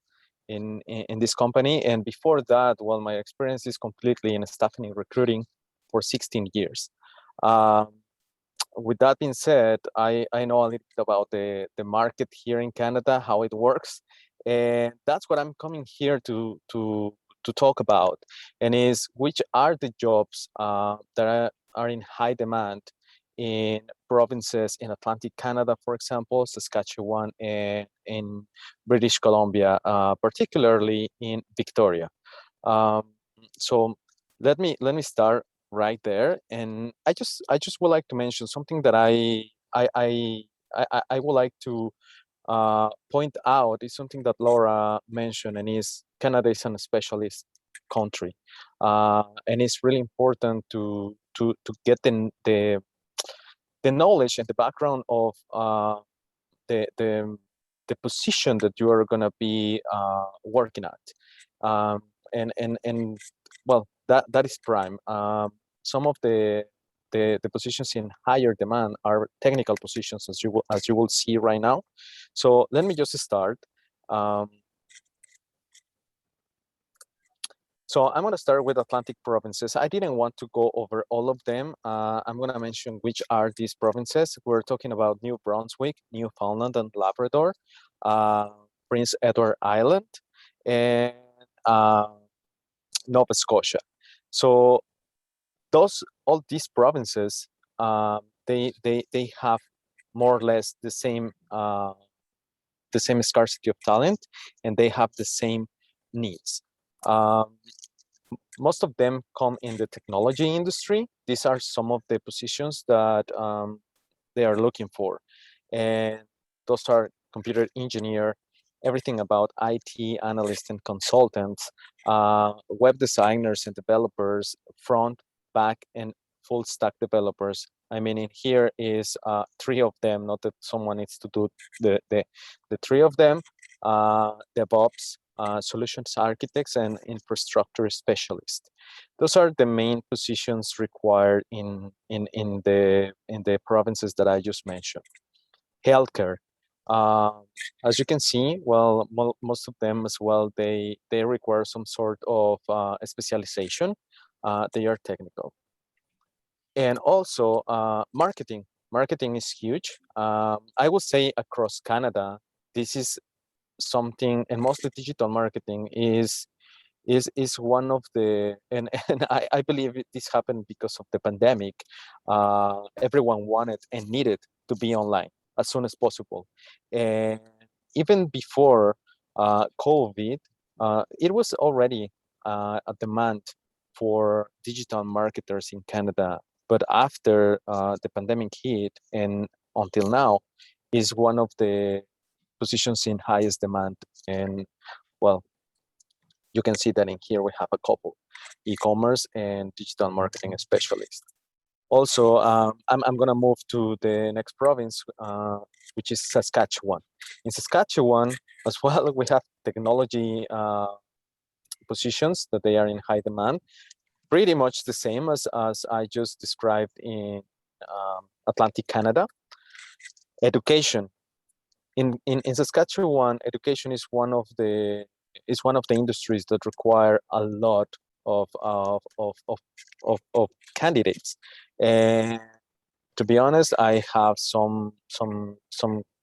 in this company. And before that, well, my experience is completely in staffing and recruiting for 16 years. With that being said, I know a little bit about the market here in Canada, how it works. And that's what I'm coming here to talk about, and is which are the jobs that are in high demand in provinces in Atlantic Canada, for example, Saskatchewan, and in British Columbia, particularly in Victoria. So let me start right there, and I just would like to mention something that I would like to point out is something that Laura mentioned, and is Canada is a specialist country, and it's really important to get the knowledge and the background of the position that you are going to be working at, and well, that is prime. Some of the positions in higher demand are technical positions, as you will see right now. So let me just start. So I'm going to start with Atlantic provinces. I didn't want to go over all of them. I'm going to mention which are these provinces. We're talking about New Brunswick, Newfoundland and Labrador, Prince Edward Island, and Nova Scotia. So all these provinces, they have more or less the same scarcity of talent, and they have the same needs. Most of them come in the technology industry. These are some of the positions that they are looking for, and those are computer engineer, everything about IT analysts and consultants, web designers and developers, front, back, and full stack developers. I mean, in here is 3 of them, not that someone needs to do the 3 of them, DevOps, solutions architects, and infrastructure specialists. Those are the main positions required in the provinces that I just mentioned. Healthcare. As you can see, well, most of them as well, they require some sort of specialization. They are technical. And also marketing. Marketing is huge. I would say across Canada, this is something, and mostly digital marketing is one of the, and I believe this happened because of the pandemic. Everyone wanted and needed to be online as soon as possible. And even before COVID, it was already a demand for digital marketers in Canada. But after the pandemic hit and until now, is one of the positions in highest demand. And well, you can see that in here we have a couple, e-commerce and digital marketing specialists. Also, I'm gonna move to the next province, which is Saskatchewan. In Saskatchewan as well, we have technology positions that they are in high demand, pretty much the same as I just described in Atlantic Canada. Education. In Saskatchewan, education is one of the industries that require a lot of candidates. And to be honest, I have some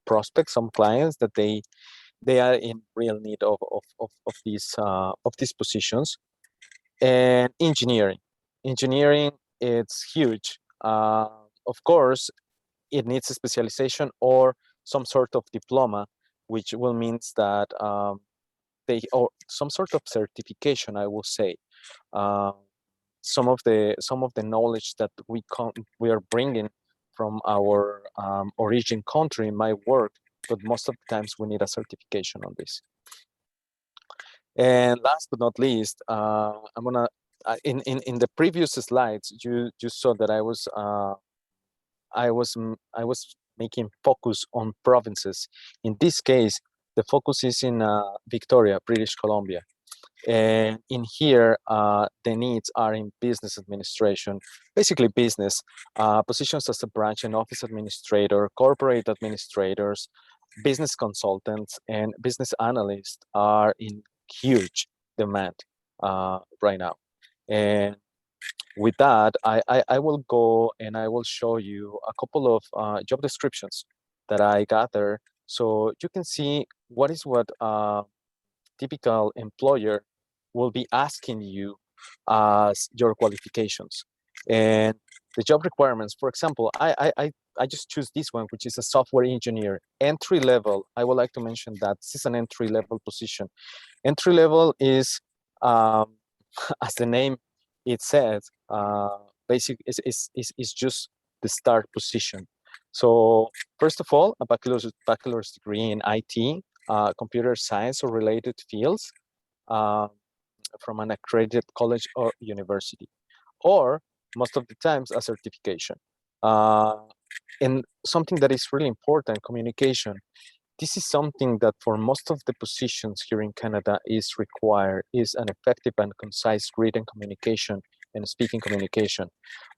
prospects, some clients that they are in real need of these positions. And engineering, it's huge. Of course, it needs a specialization or some sort of diploma, which will means that or some sort of certification, I will say. Some of the knowledge that we are bringing from our origin country might work, but most of the times we need a certification on this. And last but not least, I'm gonna in the previous slides you saw that I was making focus on provinces. In this case, the focus is in Victoria, British Columbia. And in here, the needs are in business administration, basically business, positions as a branch and office administrator, corporate administrators, business consultants, and business analysts are in huge demand right now. And with that, I will go and I will show you a couple of job descriptions that I gather, so you can see what typical employer will be asking you as your qualifications and the job requirements. For example, I just choose this one, which is a software engineer, entry level. I would like to mention that this is an entry level position. Entry level is, as the name it says, basic is just the start position. So first of all, a bachelor's degree in IT, computer science or related fields from an accredited college or university, or most of the times a certification. And something that is really important, communication. This is something that for most of the positions here in Canada is required, is an effective and concise written communication and speaking communication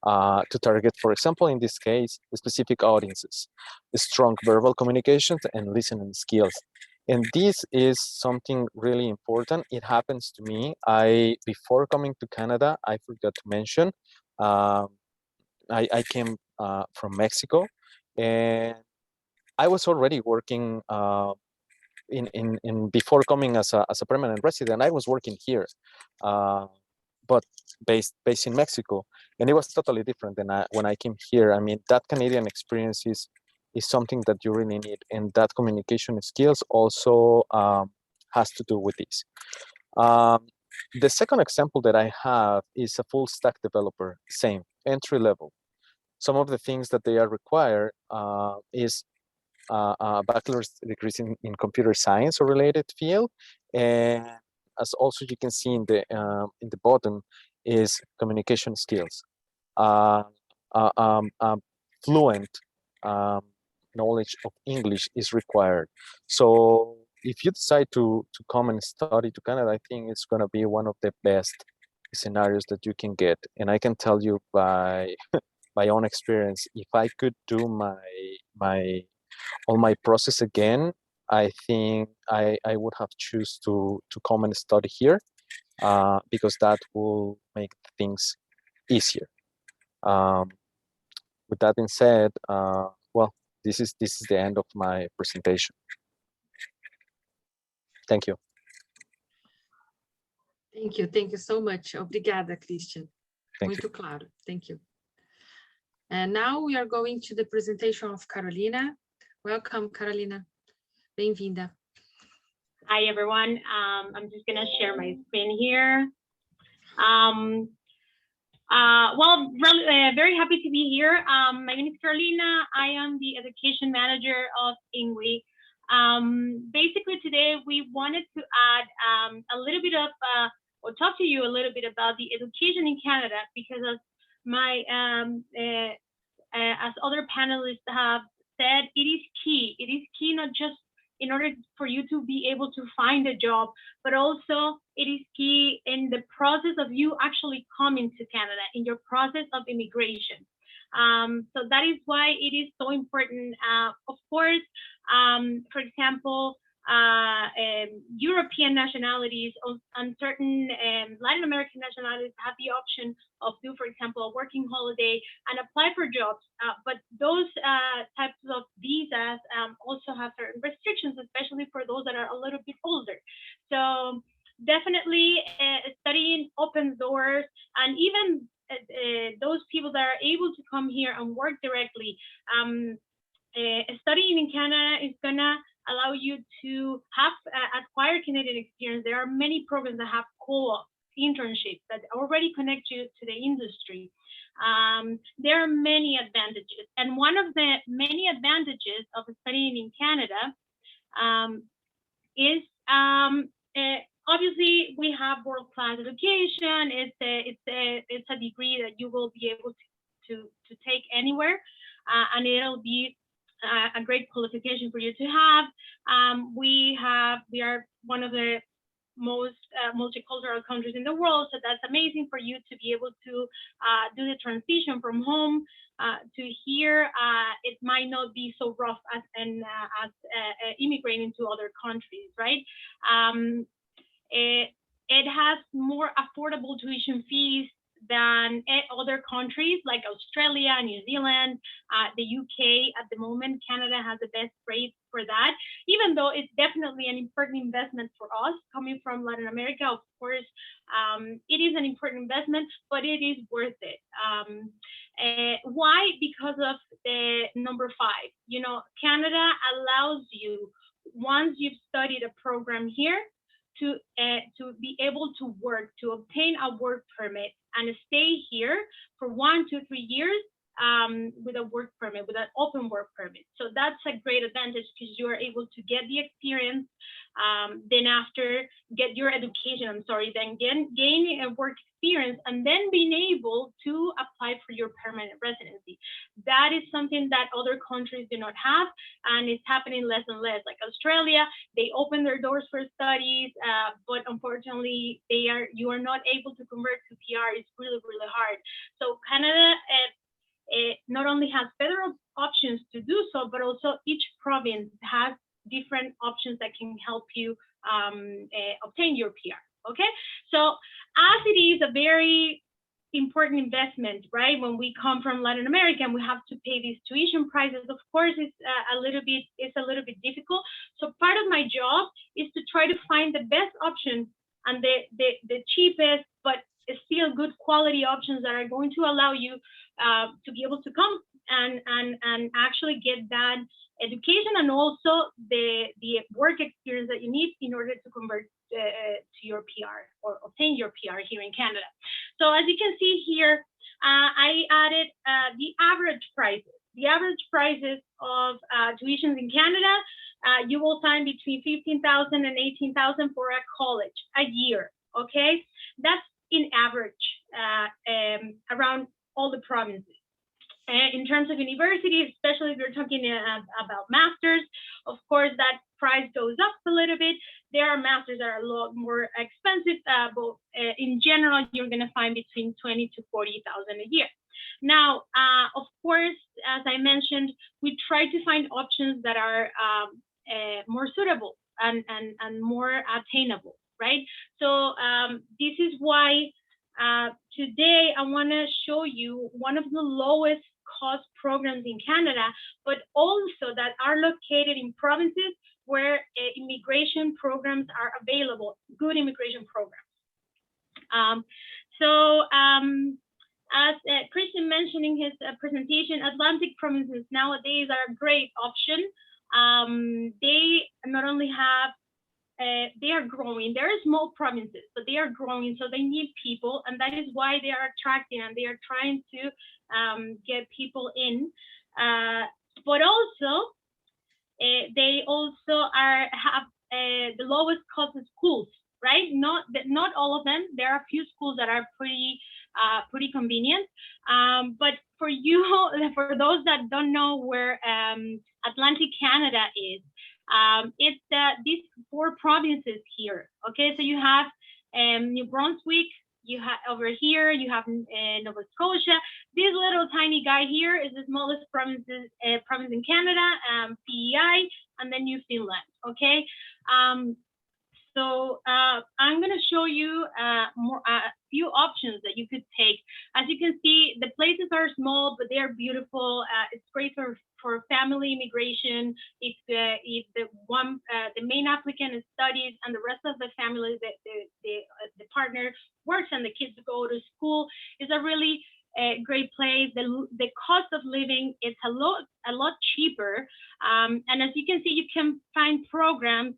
to target, for example, in this case, specific audiences, strong verbal communications and listening skills. And this is something really important. It happens to me. Before coming to Canada, I forgot to mention, I came from Mexico, and I was already working in before coming as a permanent resident. I was working here, but based in Mexico, and it was totally different than when I came here. I mean, that Canadian experience is something that you really need, and that communication skills also has to do with this. The second example that I have is a full stack developer, same entry level. Some of the things that they are required is bachelor's degrees in computer science or related field, and as also you can see in the bottom is communication skills. Fluent knowledge of English is required. So if you decide to come and study to Canada, I think it's going to be one of the best scenarios that you can get. And I can tell you by my own experience, if I could do all my process again, I think I would have choose to come and study here, because that will make things easier. With that being said, well, this is the end of my presentation. Thank you. Thank you so much. Obrigada, Christian. Thank Muito claro. Thank you. And now we are going to the presentation of Carolina. Welcome, Carolina. Bem-vinda. Hi, everyone. I'm just going to share my screen here. Well, very happy to be here. My name is Carolina. I am the education manager of INGWI. Basically, today we wanted to add a little bit of, or talk to you a little bit about the education in Canada, because as my as other panelists have said, it is key. It is key not just in order for you to be able to find a job, but also it is key in the process of you actually coming to Canada, in your process of immigration. So that is why it is so important. Of course, for example, European nationalities and certain Latin American nationalities have the option of do, for example, a working holiday and apply for jobs. But those types of visas also have certain restrictions, especially for those that are a little bit older. So definitely studying opens doors, and even those people that are able to come here and work directly. Studying in Canada is gonna allow you to have acquire Canadian experience. There are many programs that have co-op internships that already connect you to the industry. There are many advantages, and one of the many advantages of studying in Canada is obviously we have world-class education. It's a degree that you will be able to take anywhere, and it'll be a great qualification for you to have. We are one of the most multicultural countries in the world, so that's amazing for you to be able to do the transition from home to here. It might not be so rough as immigrating to other countries, right? It has more affordable tuition fees than other countries like Australia, New Zealand, the UK. At the moment, Canada has the best rates for that, even though it's definitely an important investment for us coming from Latin America. Of course, it is an important investment, but it is worth it. Why? Because of the number 5. You know, Canada allows you, once you've studied a program here, to be able to work, to obtain a work permit and stay here for 1 to 3 years with a work permit, with an open work permit. So that's a great advantage, because you are able to get the experience, then after get your education, then gain a work experience, and then being able to apply for your permanent residency. That is something that other countries do not have, and it's happening less and less. Like Australia, they open their doors for studies, but unfortunately, you are not able to convert to PR. It's really, really hard. So Canada, it not only has federal options to do so, but also each province has different options that can help you obtain your PR. Okay, so as it is a very important investment, right? When we come from Latin America and we have to pay these tuition prices, of course, it's a little bit difficult. So part of my job is to try to find the best option and the cheapest, but still good quality options that are going to allow you to be able to come and actually get that education, and also the work experience that you need in order to convert to your PR or obtain your PR here in Canada. So as you can see here, I added the average prices the average prices of tuitions in Canada, you will find between 15,000 and 18,000 for a college a year. Okay, that's in average around all the provinces. In terms of universities, especially if you're talking about masters, of course, that price goes up a little bit. There are masters that are a lot more expensive, but in general, you're going to find between 20 to 40,000 a year. Now, of course, as I mentioned, we try to find options that are more suitable and more attainable, right? So this is why today I want to show you one of the lowest cost programs in Canada, but also that are located in provinces where immigration programs are available, good immigration programs. As Christian mentioned in his presentation, Atlantic provinces nowadays are a great option. They not only have they are growing. They are small provinces, but they are growing, so they need people, and that is why they are attracting and they are trying to get people in. But also, they also have the lowest cost of schools, right? Not all of them. There are a few schools that are pretty convenient. But for those that don't know where Atlantic Canada is, it's these 4 provinces here. Okay, so you have New Brunswick, you have over here, you have Nova Scotia. This little tiny guy here is the smallest province in Canada, PEI, and then Newfoundland. Okay, so I'm going to show you a few options that you could take. As you can see, the places are small, but they are beautiful. It's great for family immigration. If the main applicant is studies and the rest of the family, the partner works and the kids go to school, is a really great place. The cost of living is a lot cheaper, and as you can see, you can find programs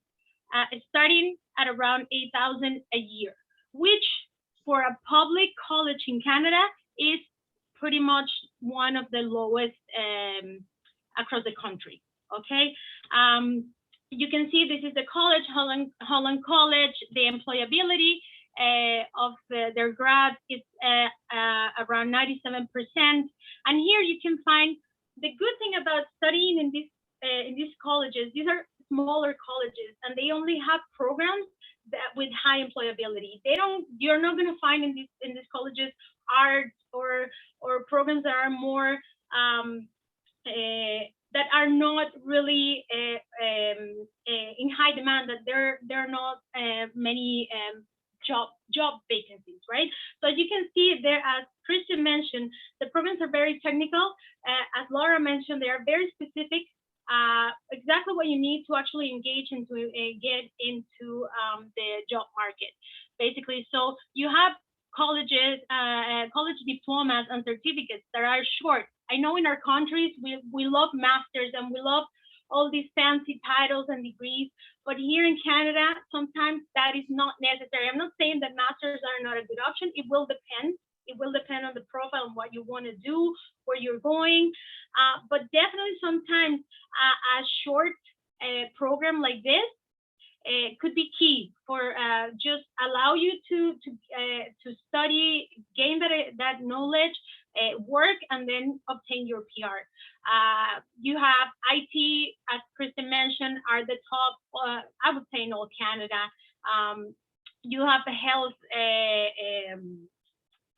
starting at around 8,000 a year, which for a public college in Canada is pretty much one of the lowest across the country. Okay, you can see this is the college, Holland College. The employability of their grads is around 97%. And here you can find the good thing about studying in these colleges. These are smaller colleges, and they only have programs with high employability. You're not going to find in these colleges arts or programs that are more that are not really in high demand. That there are not many job vacancies, right? So as you can see there, as Christian mentioned, the programs are very technical. As Laura mentioned, they are very specific. Exactly what you need to actually engage into get into the job market, basically. So you have colleges, college diplomas and certificates that are short. I know in our countries we love masters and we love all these fancy titles and degrees, but here in Canada sometimes that is not necessary. I'm not saying that masters are not a good option. It will depend. It will depend on the profile and what you want to do, where you're going. But definitely sometimes a short program like this could be key for just allow you to study, gain that knowledge, work, and then obtain your PR. You have IT, as Kristen mentioned, are the top, I would say in all Canada. You have the health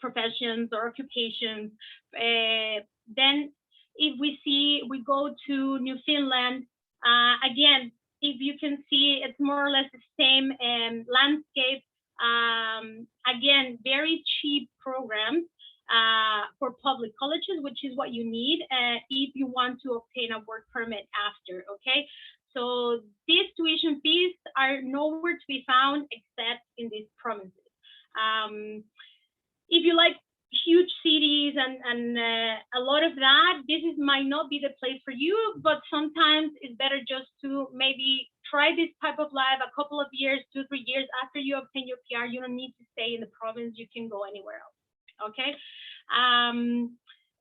professions or occupations. Then if we go to Newfoundland, again, if you can see, it's more or less the same landscape. Again, very cheap programs for public colleges, which is what you need if you want to obtain a work permit after, okay? So these tuition fees are nowhere to be found except in these provinces. If you like huge cities and a lot of that, this might not be the place for you, but sometimes it's better just to maybe try this type of life a couple of years, 2-3 years after you obtain your PR. You don't need to stay in the province, you can go anywhere else, okay?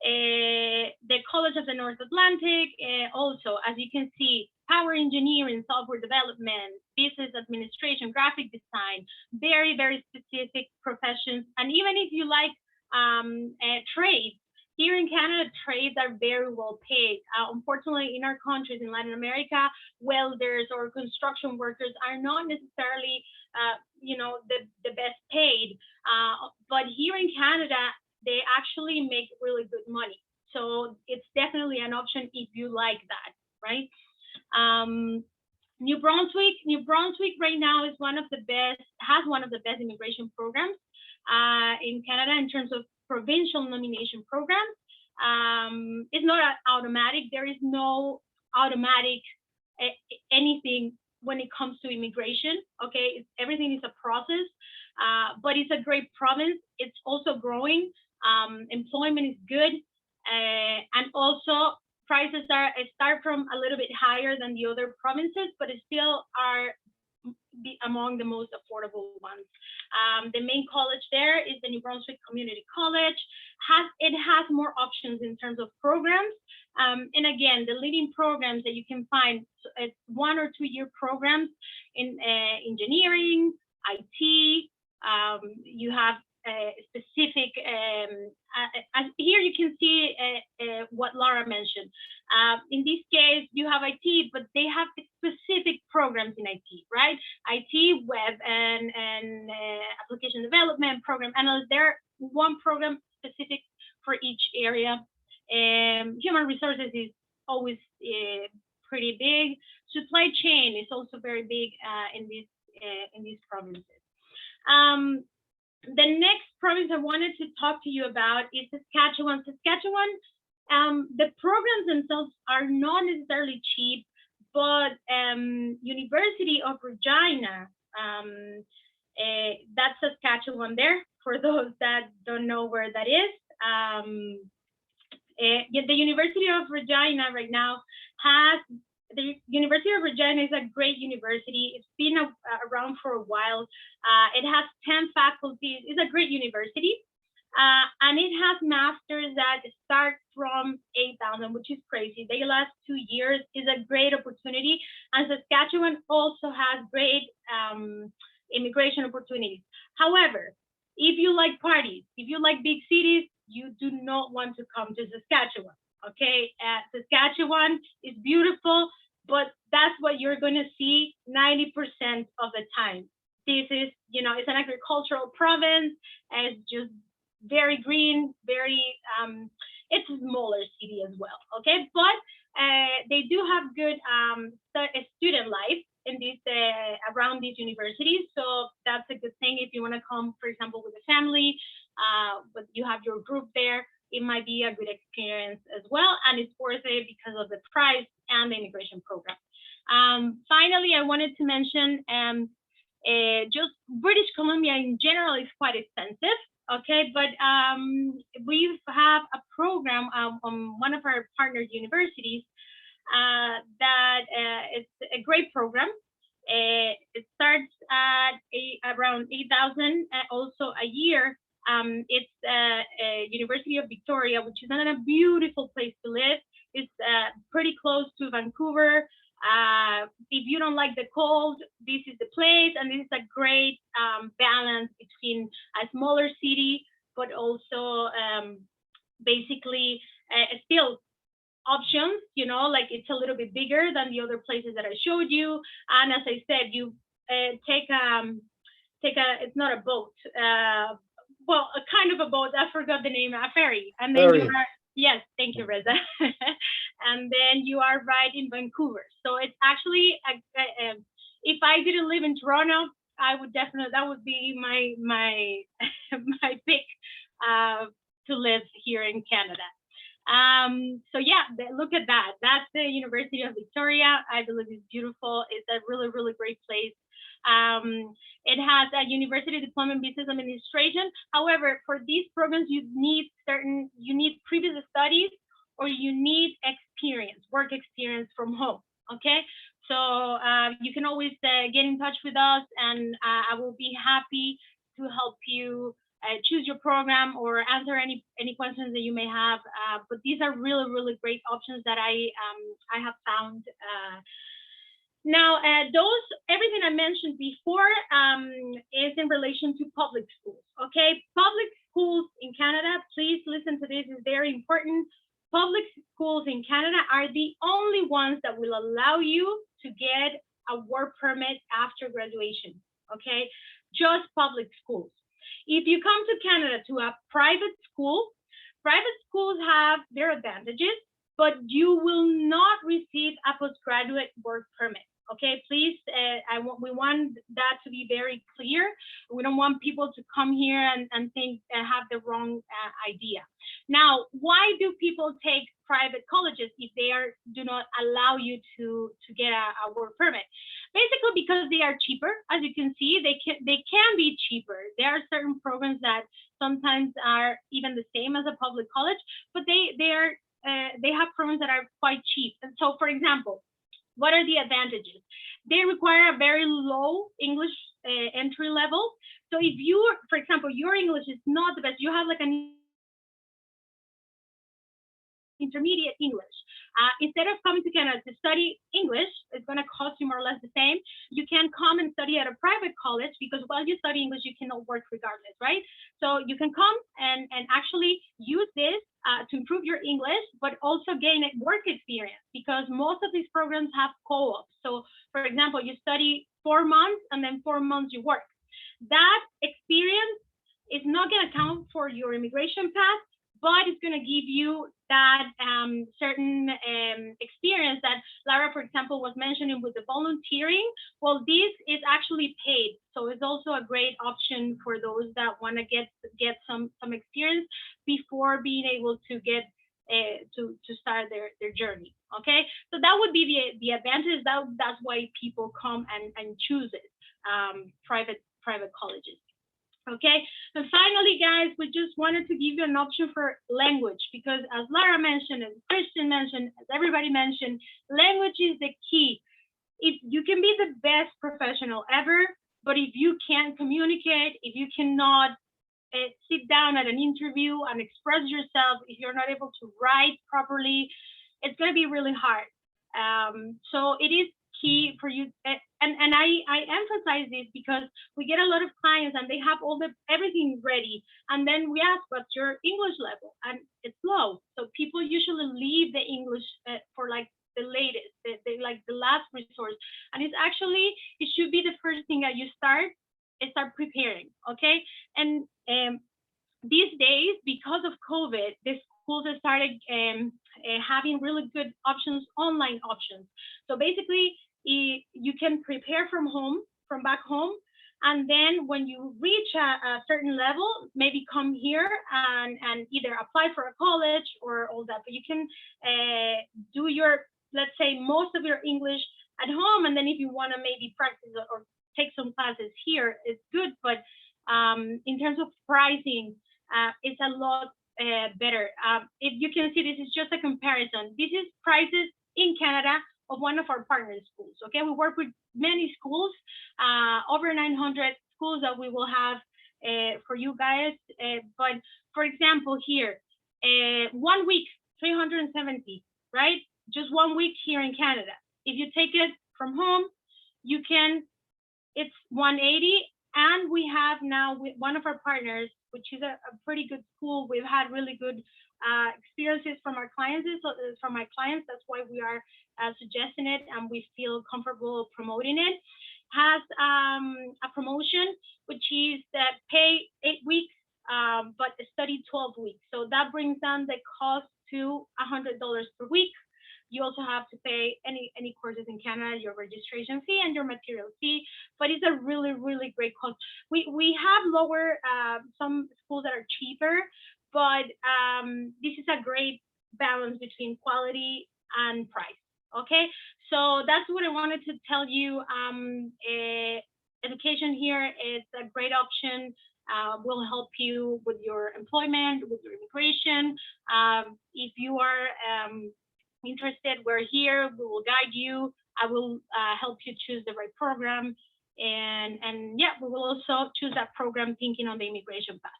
The College of the North Atlantic, also, as you can see, power engineering, software development, business administration, graphic design, very, very specific professions. And even if you like trades, here in Canada, trades are very well paid. Unfortunately, in our countries, in Latin America, welders or construction workers are not necessarily, the best paid. But here in Canada, they actually make really good money. So it's definitely an option if you like that, right? New Brunswick right now is has one of the best immigration programs in Canada in terms of provincial nomination programs. It's not automatic. There is no automatic anything when it comes to immigration. Okay, everything is a process, but it's a great province. It's also growing. Employment is good, and also prices start from a little bit higher than the other provinces, but it still are among the most affordable ones. The main college there is the New Brunswick Community College. It has more options in terms of programs. And again, the leading programs that you can find, it's 1 or 2 year programs in engineering, IT. You have specific, here you can see what Laura mentioned. In this case, you have IT, but they have specific programs in IT, right? IT, web, and application development, program analyst. There, one program specific for each area. Human resources is always pretty big. Supply chain is also very big in these provinces. The next province I wanted to talk to you about is Saskatchewan. The programs themselves are not necessarily cheap, but University of Regina, that's Saskatchewan there, for those that don't know where that is. The University of Regina right now the University of Regina is a great university. It's been around for a while. It has 10 faculties. It's a great university. And it has masters that start from 8,000, which is crazy. They last 2 years. Is a great opportunity. And Saskatchewan also has great immigration opportunities. However, if you like parties, if you like big cities, you do not want to come to Saskatchewan. Okay, Saskatchewan is beautiful, but that's what you're going to see 90% of the time. This is, it's an agricultural province, and it's just very green, it's a smaller city as well, okay? But they do have good student life in these around these universities, so that's a good thing if you want to come, for example, with a family, but you have your group there. It might be a good experience as well, and it's worth it because of the price and the immigration program. Finally, I wanted to mention just British Columbia in general is quite expensive, okay? But we have a program on one of our partner universities that it's a great program. It starts at around 8,000 also a year. It's University of Victoria, which is a beautiful place to live. It's pretty close to Vancouver. If you don't like the cold, this is the place, and this is a great balance between a smaller city, but also basically still options, like it's a little bit bigger than the other places that I showed you. And as I said, you take it's not a boat, well, a kind of a boat, I forgot the name, a ferry. And then you are, yes, thank you, Reza. And then you are right in Vancouver. So it's actually, if I didn't live in Toronto, I would definitely, that would be my my pick to live here in Canada. So yeah, look at that. That's the University of Victoria. I believe it's beautiful. It's a really, really great place. It has a university diploma in business administration. However, for these programs, you need previous studies, or you need work experience from home. Okay, so you can always get in touch with us, and I will be happy to help you choose your program or answer any questions that you may have but these are really, really great options that I have found. Now, everything I mentioned before is in relation to public schools, okay? Public schools in Canada, please listen to this, it's very important. Public schools in Canada are the only ones that will allow you to get a work permit after graduation, okay? Just public schools. If you come to Canada to a private schools have their advantages, but you will not receive a postgraduate work permit. Okay, please, we want that to be very clear. We don't want people to come here and think have the wrong idea. Now, why do people take private colleges if they do not allow you to get a work permit? Basically, because they are cheaper. As you can see, they can be cheaper. There are certain programs that sometimes are even the same as a public college, but they have programs that are quite cheap. And so, for example, what are the advantages? They require a very low English entry level. So if for example, your English is not the best, you have like an intermediate English. Instead of coming to Canada to study English, it's going to cost you more or less the same. You can come and study at a private college because while you study English, you cannot work regardless, right? So you can come and actually use this to improve your English, but also gain work experience because most of these programs have co-ops. So for example, you study 4 months and then 4 months you work. That experience is not going to count for your immigration path, but it's going to give you that certain experience that Lara, for example, was mentioning with the volunteering. Well, this is actually paid. So it's also a great option for those that want to get some experience before being able to get to start their journey. Okay, so that would be the advantage. That's why people come and choose it, private colleges. Okay, and finally, guys, we just wanted to give you an option for language because as Lara mentioned and Christian mentioned, as everybody mentioned, language is the key. If you can be the best professional ever, but if you can't communicate, if you cannot sit down at an interview and express yourself, if you're not able to write properly, it's going to be really hard. So it is key for you, and I emphasize this because we get a lot of clients and they have everything ready, and then we ask what's your English level, and it's low. So people usually leave the English for like the latest, like the last resource, and it should be the first thing that you start preparing. Okay, and these days because of COVID, the schools have started having really good options, online options. So basically, you can prepare from back home, and then when you reach a certain level, maybe come here and either apply for a college or all that. But you can do let's say, most of your English at home, and then if you want to maybe practice or take some classes here, it's good. But in terms of pricing, it's a lot better. If you can see, this is just a comparison. This is prices in Canada of one of our partner schools. Okay, we work with many schools, over 900 schools that we will have for you guys. But for example, here, 1 week, 370, right? Just 1 week here in Canada. If you take it from home, it's 180. And we have now with one of our partners, which is a pretty good school. We've had really good experiences from our clients. That's why we are suggesting it, and we feel comfortable promoting it. Has a promotion, which is that pay 8 weeks, but study 12 weeks. So that brings down the cost to $100 per week. You also have to pay any courses in Canada, your registration fee and your material fee, but it's a really, really great cost. We have lower, some schools that are cheaper, but this is a great balance between quality and price. Okay, so that's what I wanted to tell you. Education here is a great option. Will help you with your employment, with your immigration. If you are interested, we're here. We will guide you. I will help you choose the right program, and yeah, we will also choose that program thinking on the immigration path.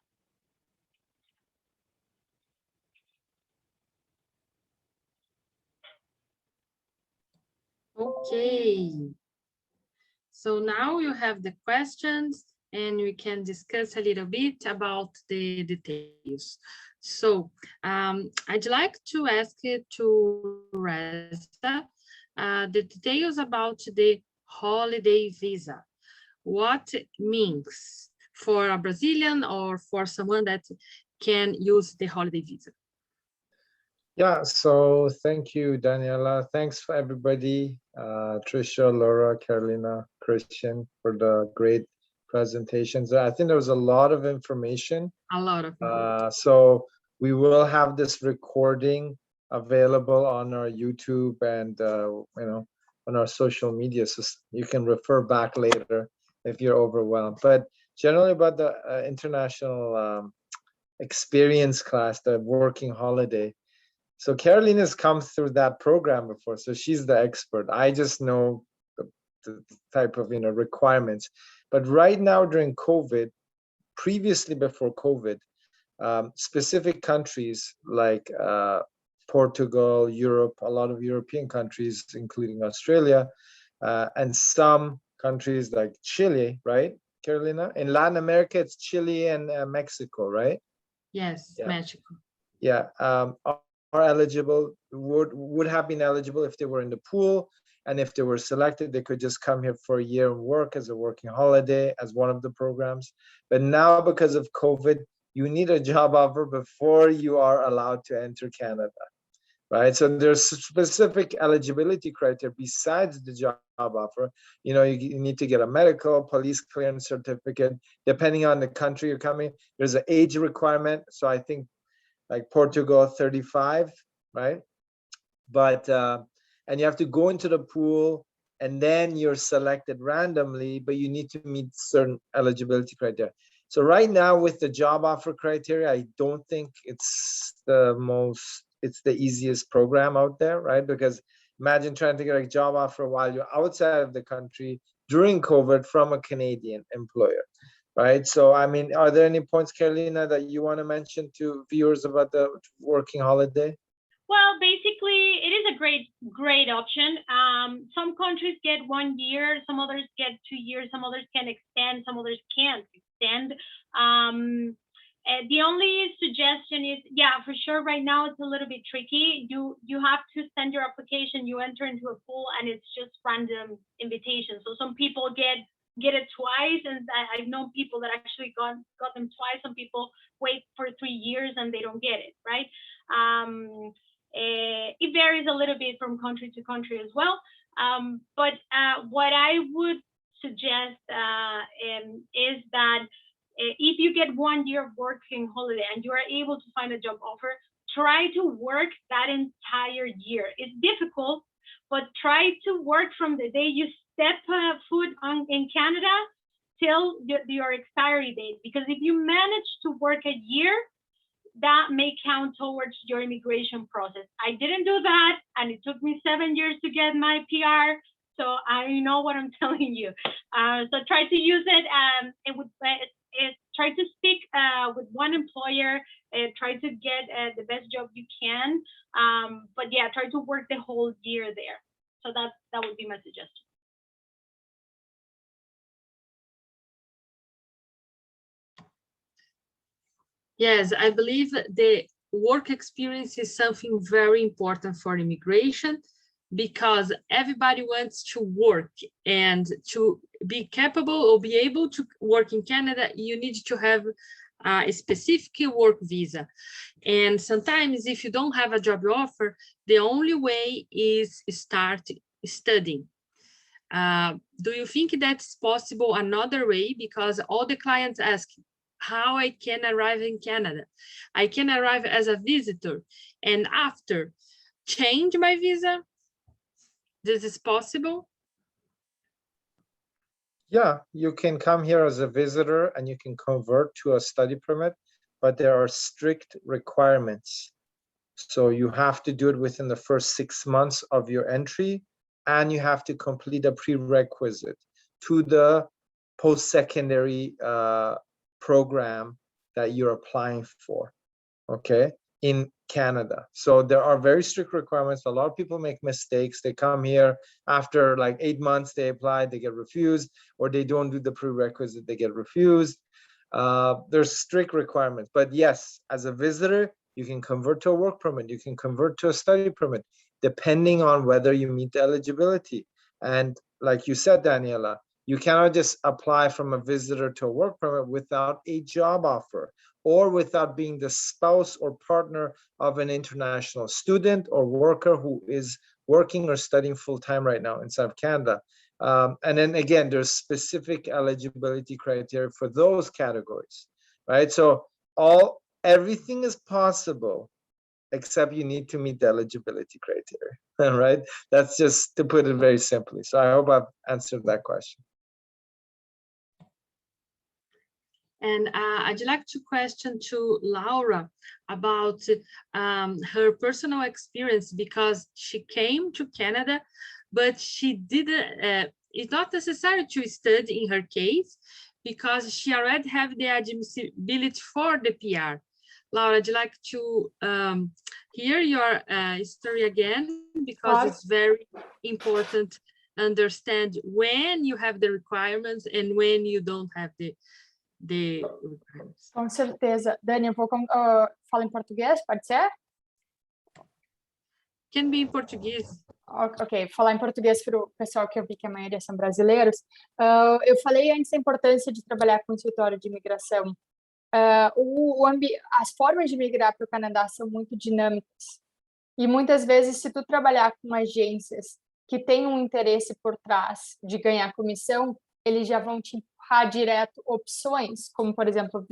Okay. So now you have the questions and we can discuss a little bit about the details. So I'd like to ask you to Reza the details about the holiday visa. What it means for a Brazilian or for someone that can use the holiday visa? Yeah, so thank you, Daniela. Thanks for everybody, Trisha, Laura, Carolina, Christian, for the great presentations. I think there was a lot of information. A lot of So we will have this recording available on our YouTube and on our social media, so you can refer back later if you're overwhelmed. But generally about the international experience class, the working holiday. So Carolina's come through that program before, so she's the expert. I just know the type of requirements. But right now during COVID, previously before COVID, specific countries like Portugal, Europe, a lot of European countries, including Australia, and some countries like Chile, right, Carolina? In Latin America, it's Chile and Mexico, right? Yes, Yeah. Mexico. Yeah, are eligible, would have been eligible if they were in the pool, and if they were selected, they could just come here for a year and work as a working holiday as one of the programs. But now, because of COVID, you need a job offer before you are allowed to enter Canada, right? So there's specific eligibility criteria besides the job offer. You need to get a medical, police clearance certificate, depending on the country you're coming. There's an age requirement. So I think like Portugal, 35, right? But and you have to go into the pool, and then you're selected randomly, but you need to meet certain eligibility criteria. So right now with the job offer criteria, I don't think it's the easiest program out there, right? Because imagine trying to get a job offer while you're outside of the country during COVID from a Canadian employer. Right. So, I mean, are there any points, Carolina, that you want to mention to viewers about the working holiday? Well, basically, it is a great option. Some countries get 1 year, some others get 2 years, some others can extend, some others can't extend. The only suggestion is, yeah, for sure, right now it's a little bit tricky. You have to send your application, you enter into a pool, and it's just random invitations. So some people get it twice, and I've known people that actually got them twice. Some people wait for 3 years and they don't get it, right? It varies a little bit from country to country as well. But what I would suggest is that if you get 1 year working holiday and you are able to find a job offer, try to work that entire year. It's difficult, but try to work from the day you step foot in Canada till your expiry date. Because if you manage to work a year, that may count towards your immigration process. I didn't do that, and it took me 7 years to get my PR, so I know what I'm telling you. So try to use it, try to speak with one employer, try to get the best job you can, but yeah, try to work the whole year there. So that would be my suggestion. Yes, I believe the work experience is something very important for immigration, because everybody wants to work, and to be capable or be able to work in Canada, you need to have a specific work visa. And sometimes if you don't have a job offer, the only way is start studying. Do you think that's possible another way? Because all the clients ask how I can arrive in Canada. I can arrive as a visitor and after change my visa. This is possible? Yeah, you can come here as a visitor and you can convert to a study permit, but there are strict requirements. So you have to do it within the first 6 months of your entry, and you have to complete a prerequisite to the post-secondary program that you're applying for. Okay, in Canada. So there are very strict requirements. A lot of people make mistakes. They come here after like 8 months, they apply, they get refused, or they don't do the prerequisite, they get refused. There's strict requirements. But yes, as a visitor, you can convert to a work permit, you can convert to a study permit, depending on whether you meet the eligibility. And like you said, Daniela, you cannot just apply from a visitor to a work permit without a job offer, or without being the spouse or partner of an international student or worker who is working or studying full-time right now inside of Canada. And then again, there's specific eligibility criteria for those categories, right? So everything is possible, except you need to meet the eligibility criteria, right? That's just to put it very simply. So I hope I've answered that question. And I'd like to question to Laura about her personal experience, because she came to Canada, but she didn't, it's not necessary to study in her case, because she already have the admissibility for the PR. Laura, I'd like to hear your story again, because it's very important to understand when you have the requirements and when you don't have the requirements. Com certeza. Dani, eu vou falar em português, pode ser? Can be em português. Ok, falar em português para o pessoal, que eu vi que a maioria são brasileiros. Eu falei antes da importância de trabalhar com o escritório de imigração. As formas de migrar para o Canadá são muito dinâmicas. E muitas vezes, se tu trabalhar com agências que têm um interesse por trás de ganhar comissão, eles já vão te empurrar direto opções, como, por exemplo,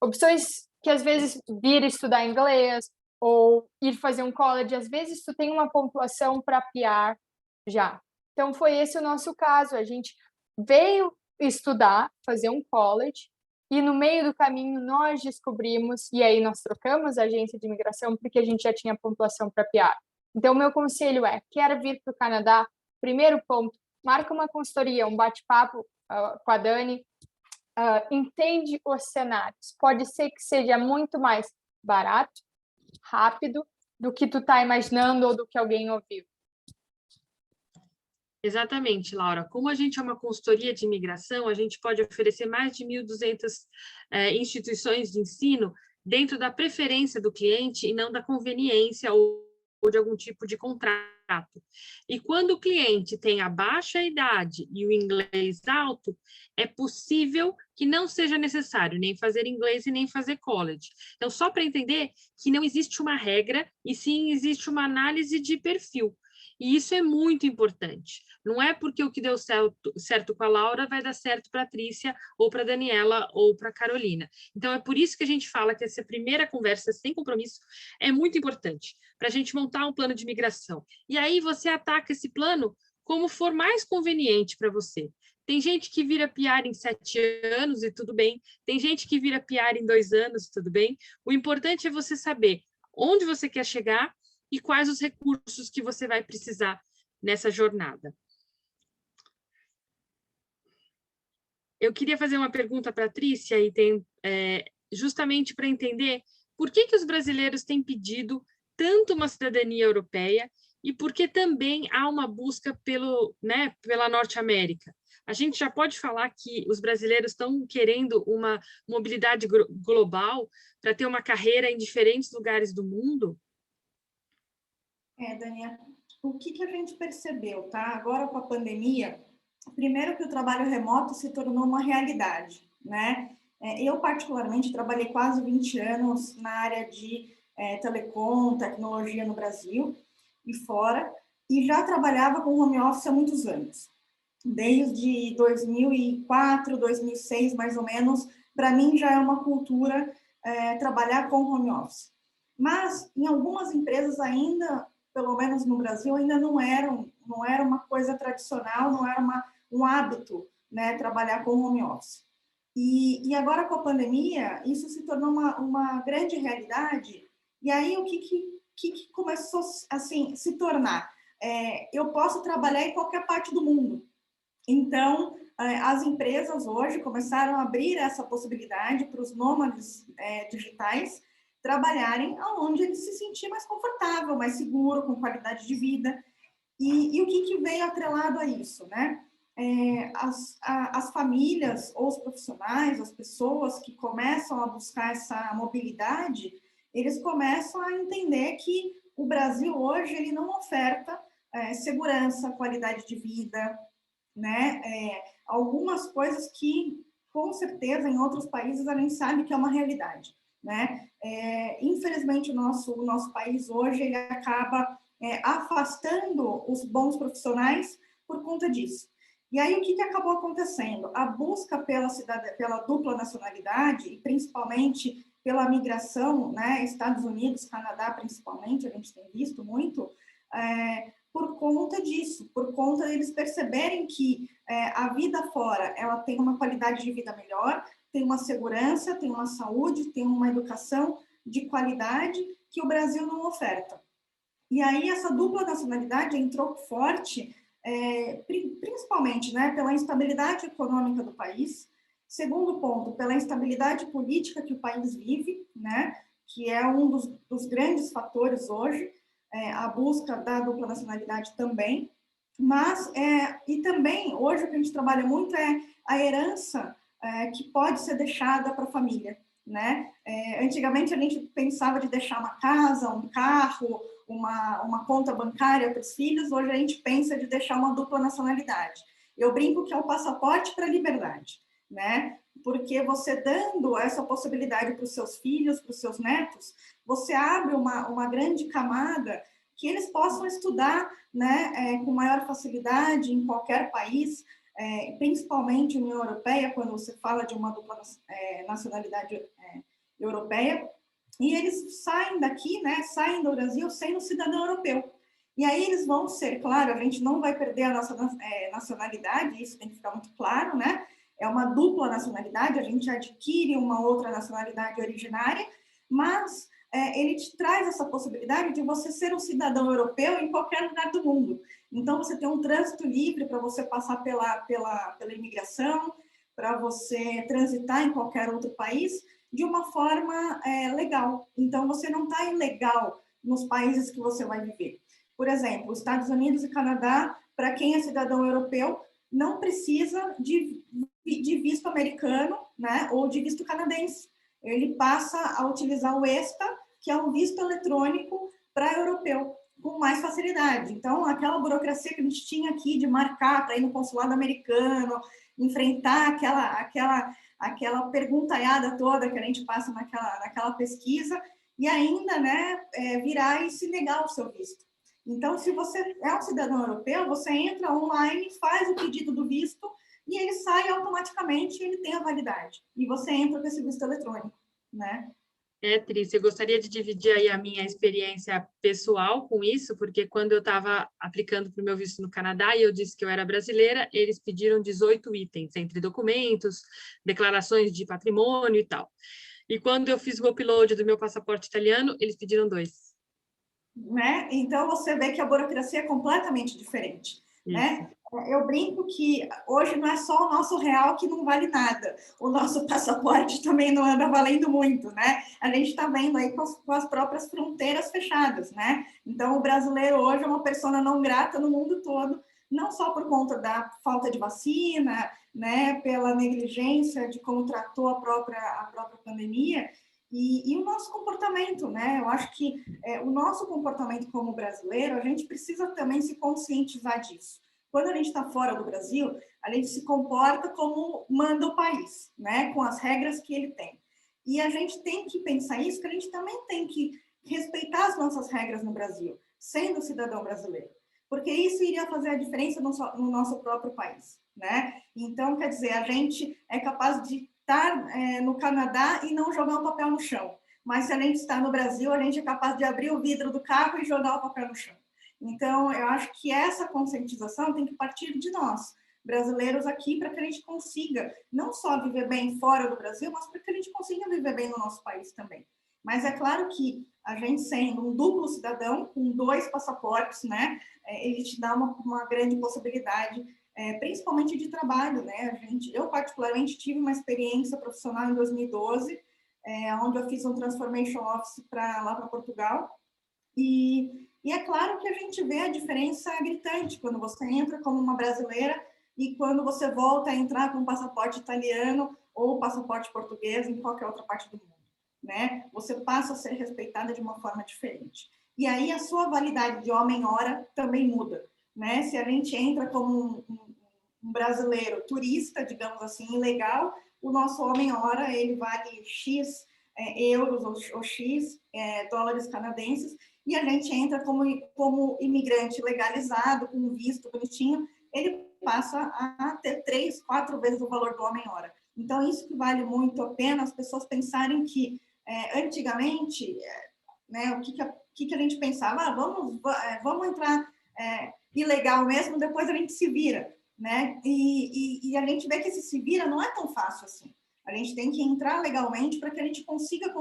opções que, às vezes, vir estudar inglês ou ir fazer um college. Às vezes, tu tem uma pontuação para PR já. Então, foi esse o nosso caso. A gente veio estudar, fazer um college, e no meio do caminho nós descobrimos, e aí nós trocamos a agência de imigração porque a gente já tinha pontuação para PR. Então, o meu conselho é, quer vir para o Canadá? Primeiro ponto, marca uma consultoria, um bate-papo com a Dani, entende os cenários. Pode ser que seja muito mais barato, rápido, do que tu tá imaginando ou do que alguém ouviu. Exatamente, Laura. Como a gente é uma consultoria de imigração, a gente pode oferecer mais de 1.200 instituições de ensino dentro da preferência do cliente e não da conveniência ou de algum tipo de contrato. E quando o cliente tem a baixa idade e o inglês alto, é possível que não seja necessário nem fazer inglês e nem fazer college. Então, só para entender que não existe uma regra, e sim existe uma análise de perfil. E isso é muito importante. Não é porque o que deu certo com a Laura vai dar certo para a Trícia, ou para a Daniela, ou para a Carolina. Então, é por isso que a gente fala que essa primeira conversa sem compromisso é muito importante, para a gente montar um plano de migração. E aí você ataca esse plano como for mais conveniente para você. Tem gente que vira PR em 7 anos e tudo bem. Tem gente que vira PR em 2 anos e tudo bem. O importante é você saber onde você quer chegar e quais os recursos que você vai precisar nessa jornada. Eu queria fazer uma pergunta para a Trícia, e justamente para entender por que os brasileiros têm pedido tanto uma cidadania europeia e por que também há uma busca pela Norte América. A gente já pode falar que os brasileiros estão querendo uma mobilidade global para ter uma carreira em diferentes lugares do mundo? Daniela, o que a gente percebeu, tá? Agora com a pandemia, primeiro que o trabalho remoto se tornou uma realidade, né? Eu, particularmente, trabalhei quase 20 anos na área de telecom, tecnologia no Brasil e fora, e já trabalhava com home office há muitos anos. Desde 2004, 2006, mais ou menos, para mim já é uma cultura trabalhar com home office. Mas, em algumas empresas ainda, pelo menos no Brasil, ainda não era uma coisa tradicional, não era um hábito, né, trabalhar com home office. E agora, com a pandemia, isso se tornou uma grande realidade. E aí, o que começou assim, se tornar? Eu posso trabalhar em qualquer parte do mundo. Então, as empresas hoje começaram a abrir essa possibilidade para os nômades digitais trabalharem onde ele se sentir mais confortável, mais seguro, com qualidade de vida. E o que veio atrelado a isso, né? As famílias ou os profissionais, as pessoas que começam a buscar essa mobilidade, eles começam a entender que o Brasil hoje ele não oferta segurança, qualidade de vida, né? Algumas coisas que, com certeza, em outros países a gente sabe que é uma realidade, né? Infelizmente, o nosso país hoje ele acaba afastando os bons profissionais por conta disso. E aí, o que acabou acontecendo? A busca pela dupla nacionalidade, e principalmente pela migração, né, Estados Unidos, Canadá, principalmente, a gente tem visto muito, por conta disso, por conta deles perceberem que a vida fora, ela tem uma qualidade de vida melhor, tem uma segurança, tem uma saúde, tem uma educação de qualidade que o Brasil não oferta. E aí essa dupla nacionalidade entrou forte, principalmente, né, pela instabilidade econômica do país. Segundo ponto, pela instabilidade política que o país vive, né, que é um dos grandes fatores hoje, a busca da dupla nacionalidade também. Mas, e também, hoje o que a gente trabalha muito é a herança que pode ser deixada para a família, né? Antigamente a gente pensava de deixar uma casa, um carro, uma conta bancária para os filhos, hoje a gente pensa de deixar uma dupla nacionalidade. Eu brinco que é o passaporte para a liberdade, né? Porque você dando essa possibilidade para os seus filhos, para os seus netos, você abre uma grande camada que eles possam estudar, né, com maior facilidade em qualquer país, principalmente União Europeia, quando você fala de uma dupla nacionalidade europeia, e eles saem daqui, né, saem do Brasil sendo cidadão europeu. E aí eles vão ser, claro, a gente não vai perder a nossa nacionalidade, isso tem que ficar muito claro, né? É uma dupla nacionalidade, a gente adquire uma outra nacionalidade originária, mas ele te traz essa possibilidade de você ser um cidadão europeu em qualquer lugar do mundo. Então, você tem um trânsito livre para você passar pela imigração, para você transitar em qualquer outro país de uma forma legal. Então, você não está ilegal nos países que você vai viver. Por exemplo, Estados Unidos e Canadá, para quem é cidadão europeu, não precisa de visto americano, né, ou de visto canadense. Ele passa a utilizar o ESTA, que é um visto eletrônico para europeu, com mais facilidade. Então, aquela burocracia que a gente tinha aqui de marcar para ir no consulado americano, enfrentar aquela perguntaiada toda que a gente passa naquela pesquisa, e ainda, né, virar e se negar o seu visto. Então, se você é um cidadão europeu, você entra online, faz o pedido do visto, e ele sai automaticamente, ele tem a validade. E você entra com esse visto eletrônico, né? Tris, eu gostaria de dividir aí a minha experiência pessoal com isso, porque quando eu estava aplicando para o meu visto no Canadá e eu disse que eu era brasileira, eles pediram 18 itens, entre documentos, declarações de patrimônio e tal. E quando eu fiz o upload do meu passaporte italiano, eles pediram 2. Né? Então, você vê que a burocracia é completamente diferente. Né? Eu brinco que hoje não é só o nosso real que não vale nada, o nosso passaporte também não anda valendo muito, né? A gente está vendo aí com as próprias fronteiras fechadas, né? Então, o brasileiro hoje é uma persona não grata no mundo todo, não só por conta da falta de vacina, né? Pela negligência de como tratou a própria pandemia, e o nosso comportamento, né? Eu acho que o nosso comportamento como brasileiro, a gente precisa também se conscientizar disso. Quando a gente está fora do Brasil, a gente se comporta como manda o país, né? Com as regras que ele tem. E a gente tem que pensar isso, que a gente também tem que respeitar as nossas regras no Brasil, sendo cidadão brasileiro. Porque isso iria fazer a diferença no nosso próprio país, né? Então, quer dizer, a gente é capaz de estar no Canadá e não jogar o papel no chão. Mas se a gente está no Brasil, a gente é capaz de abrir o vidro do carro e jogar o papel no chão. Então, eu acho que essa conscientização tem que partir de nós, brasileiros aqui, para que a gente consiga não só viver bem fora do Brasil, mas para que a gente consiga viver bem no nosso país também. Mas é claro que a gente sendo um duplo cidadão, com 2 passaportes, né, ele te dá uma grande possibilidade, principalmente de trabalho, né? Eu particularmente tive uma experiência profissional em 2012, onde eu fiz um Transformation Office lá para Portugal. E é claro que a gente vê a diferença gritante quando você entra como uma brasileira e quando você volta a entrar com um passaporte italiano ou passaporte português em qualquer outra parte do mundo, né? Você passa a ser respeitada de uma forma diferente. E aí a sua validade de homem-hora também muda, né? Se a gente entra como um brasileiro turista, digamos assim, ilegal, o nosso homem-hora, ele vale X euros ou X dólares canadenses, e a gente entra como imigrante legalizado, com visto bonitinho, ele passa a ter 3, 4 vezes o valor do homem-hora. Então, isso que vale muito a pena as pessoas pensarem que, antigamente, né, o que a gente pensava? Vamos entrar ilegal mesmo, depois a gente se vira, né? E a gente vê que esse se vira não é tão fácil assim. A gente tem que entrar legalmente para que a gente consiga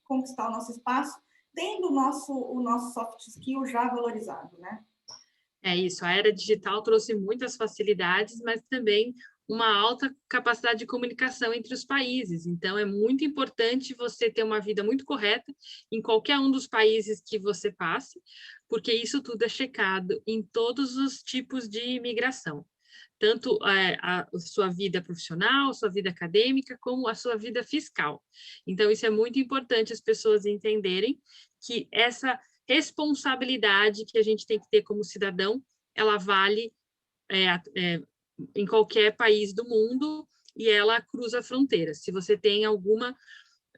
conquistar o nosso espaço, tendo o nosso soft skill já valorizado, né? É isso, a era digital trouxe muitas facilidades, mas também uma alta capacidade de comunicação entre os países. Então, é muito importante você ter uma vida muito correta em qualquer um dos países que você passe, porque isso tudo é checado em todos os tipos de imigração. Tanto a sua vida profissional, a sua vida acadêmica, como a sua vida fiscal. Então, isso é muito importante as pessoas entenderem que essa responsabilidade que a gente tem que ter como cidadão, ela vale em qualquer país do mundo e ela cruza fronteiras. Se você tem alguma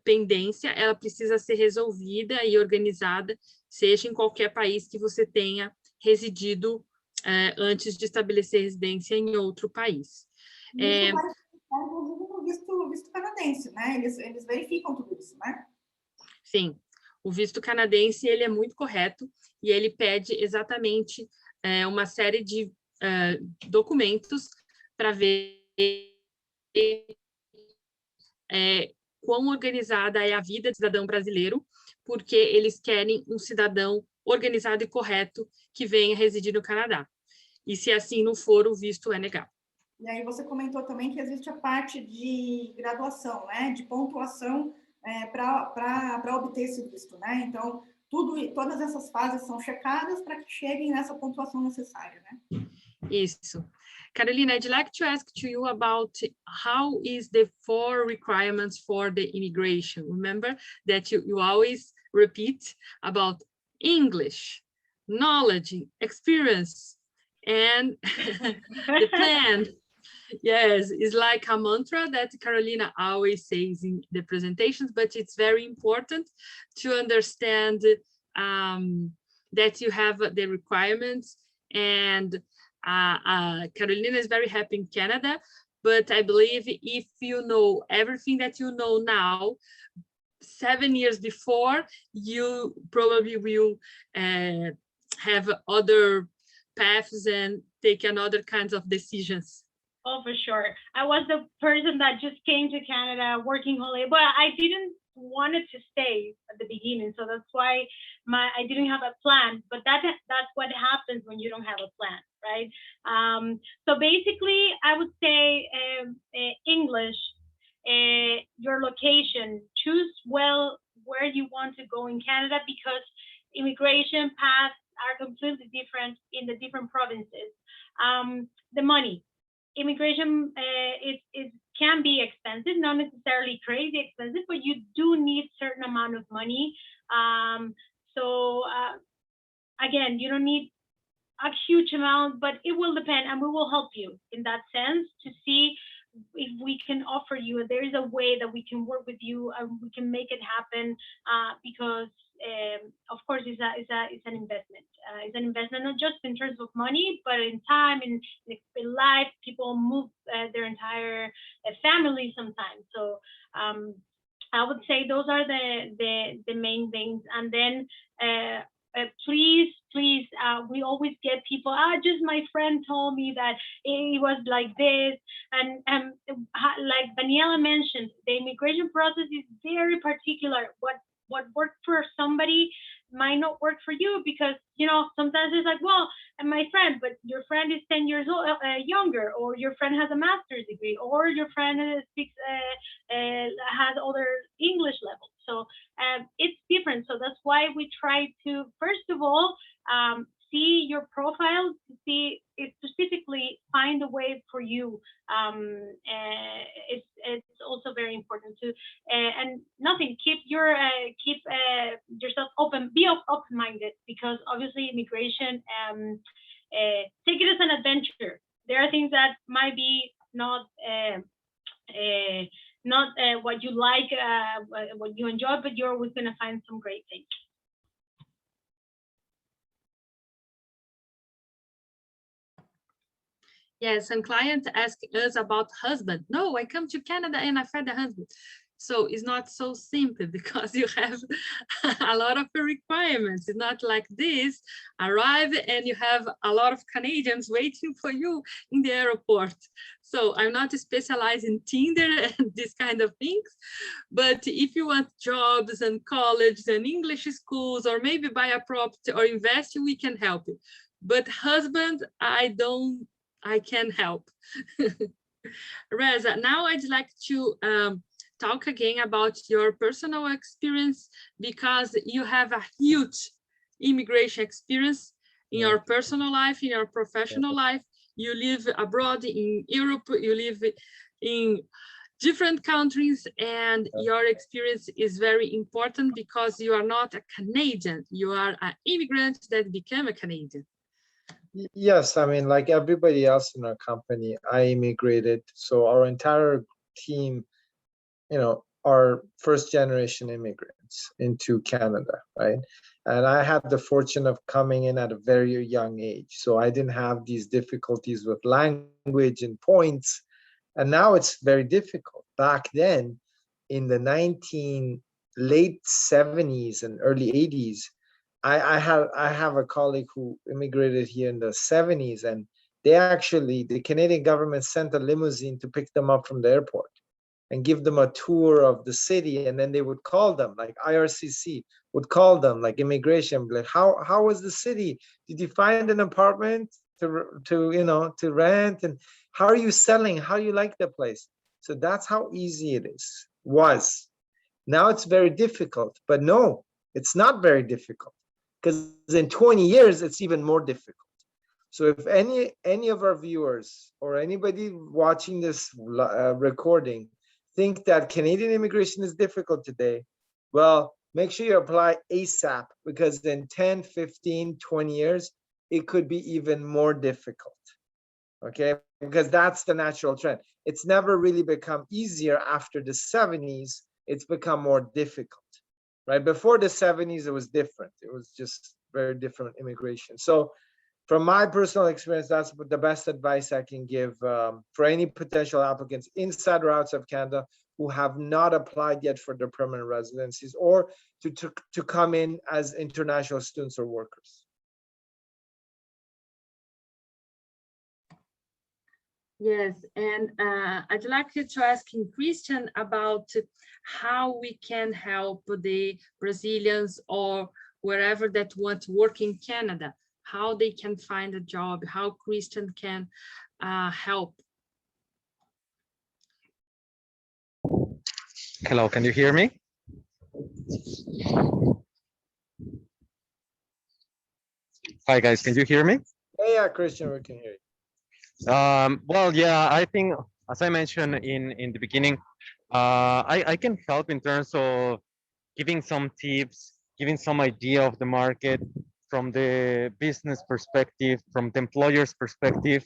pendência, ela precisa ser resolvida e organizada, seja em qualquer país que você tenha residido antes de estabelecer residência em outro país. Isso vai inclusive no visto canadense, né? Eles verificam tudo isso, né? Sim, o visto canadense ele é muito correto e ele pede exatamente uma série de documentos para ver quão organizada é a vida do cidadão brasileiro, porque eles querem um cidadão organizado e correto que venha residir no Canadá. E se assim não for, o visto é negado. E aí você comentou também que existe a parte de graduação, né? De pontuação para obter esse visto, né? Então, todas essas fases são checadas para que cheguem nessa pontuação necessária, né? Isso. Carolina, I'd like to ask to you about how is the 4 requirements for the immigration. Remember that you always repeat about English, knowledge, experience, and the plan. Yes, it's like a mantra that Carolina always says in the presentations, but it's very important to understand that you have the requirements. And Carolina is very happy in Canada, but I believe if you know everything that you know now, 7 years before, you probably will have other paths and take another kinds of decisions. Oh, for sure. I was the person that just came to Canada working holiday, but I didn't wanted to stay at the beginning. So that's why I didn't have a plan, but that's what happens when you don't have a plan, right? So basically I would say English, your location, choose well where you want to go in Canada, because immigration paths are completely different in the different provinces. The money. Immigration it can be expensive, not necessarily crazy expensive, but you do need certain amount of money. Again, you don't need a huge amount, but it will depend, and we will help you in that sense to see if we can offer you, there is a way that we can work with you and we can make it happen, because of course it's an investment. It's an investment not just in terms of money, but in time, in life. People move their entire family sometimes. So I would say those are the main things. And then please, we always get people, just my friend told me that it was like this. And like Daniela mentioned, the immigration process is very particular. What worked for somebody might not work for you, because, you know, sometimes it's like, well, my friend, but your friend is 10 years old, younger, or your friend has a master's degree, or your friend speaks, has other English levels. So it's different. So that's why we try to, first of all, see your profile, to see if specifically find a way for you. It's also very important to, and nothing, keep yourself open, be open-minded, because obviously immigration, take it as an adventure. There are things that might be not what you like, what you enjoy, but you're always going to find some great things. Yes, and clients ask us about husband. No, I come to Canada and I find a husband. So it's not so simple, because you have a lot of requirements. It's not like this, arrive and you have a lot of Canadians waiting for you in the airport. So I'm not specialized in Tinder and this kind of things, but if you want jobs and college and English schools, or maybe buy a property or invest, we can help you. But husband, I can help. Reza, now I'd like to talk again about your personal experience, because you have a huge immigration experience in your personal life, in your professional life. You live abroad in Europe, you live in different countries, and your experience is very important, because you are not a Canadian, you are an immigrant that became a Canadian. Yes, I mean, like everybody else in our company, I immigrated. So our entire team, are first generation immigrants into Canada, right? And I had the fortune of coming in at a very young age. So I didn't have these difficulties with language and points. And now it's very difficult. Back then, in the late 70s and early 80s, I have a colleague who immigrated here in the 70s, and the Canadian government sent a limousine to pick them up from the airport and give them a tour of the city, and then they would call them, like IRCC would call them, like immigration, like, how was the city? Did you find an apartment to rent? And how are you selling? How do you like the place? So that's how easy it was. Now it's very difficult, but no, it's not very difficult, because in 20 years, it's even more difficult. So if any of our viewers or anybody watching this recording think that Canadian immigration is difficult today, well, make sure you apply ASAP, because in 10, 15, 20 years, it could be even more difficult, okay? Because that's the natural trend. It's never really become easier after the 70s. It's become more difficult, right? Before the 70s, it was different. It was just very different immigration. So from my personal experience, that's the best advice I can give for any potential applicants inside or outside of Canada who have not applied yet for their permanent residencies, or to come in as international students or workers. Yes, and I'd like to ask Christian about how we can help the Brazilians or wherever that want to work in Canada, how they can find a job, how Christian can help. Hello, can you hear me? Hi guys, can you hear me? Yeah, Christian, we can hear you. Well, yeah, I think, as I mentioned in the beginning, I can help in terms of giving some tips, giving some idea of the market from the business perspective, from the employer's perspective.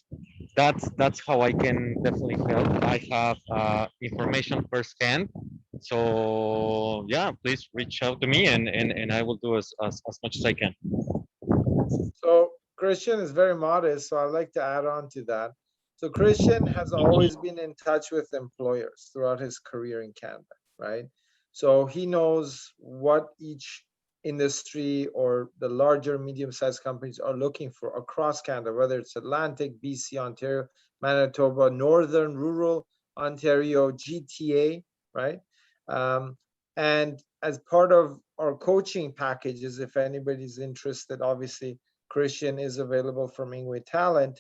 That's how I can definitely help. I have information firsthand. So yeah, please reach out to me, and I will do as much as I can. So Christian is very modest, so I'd like to add on to that. So Christian has always been in touch with employers throughout his career in Canada, right? So he knows what each industry or the larger medium-sized companies are looking for across Canada, whether it's Atlantic, BC, Ontario, Manitoba, Northern, Rural Ontario, GTA, right? And as part of our coaching packages, if anybody's interested, obviously, Christian is available from Ingwe Talent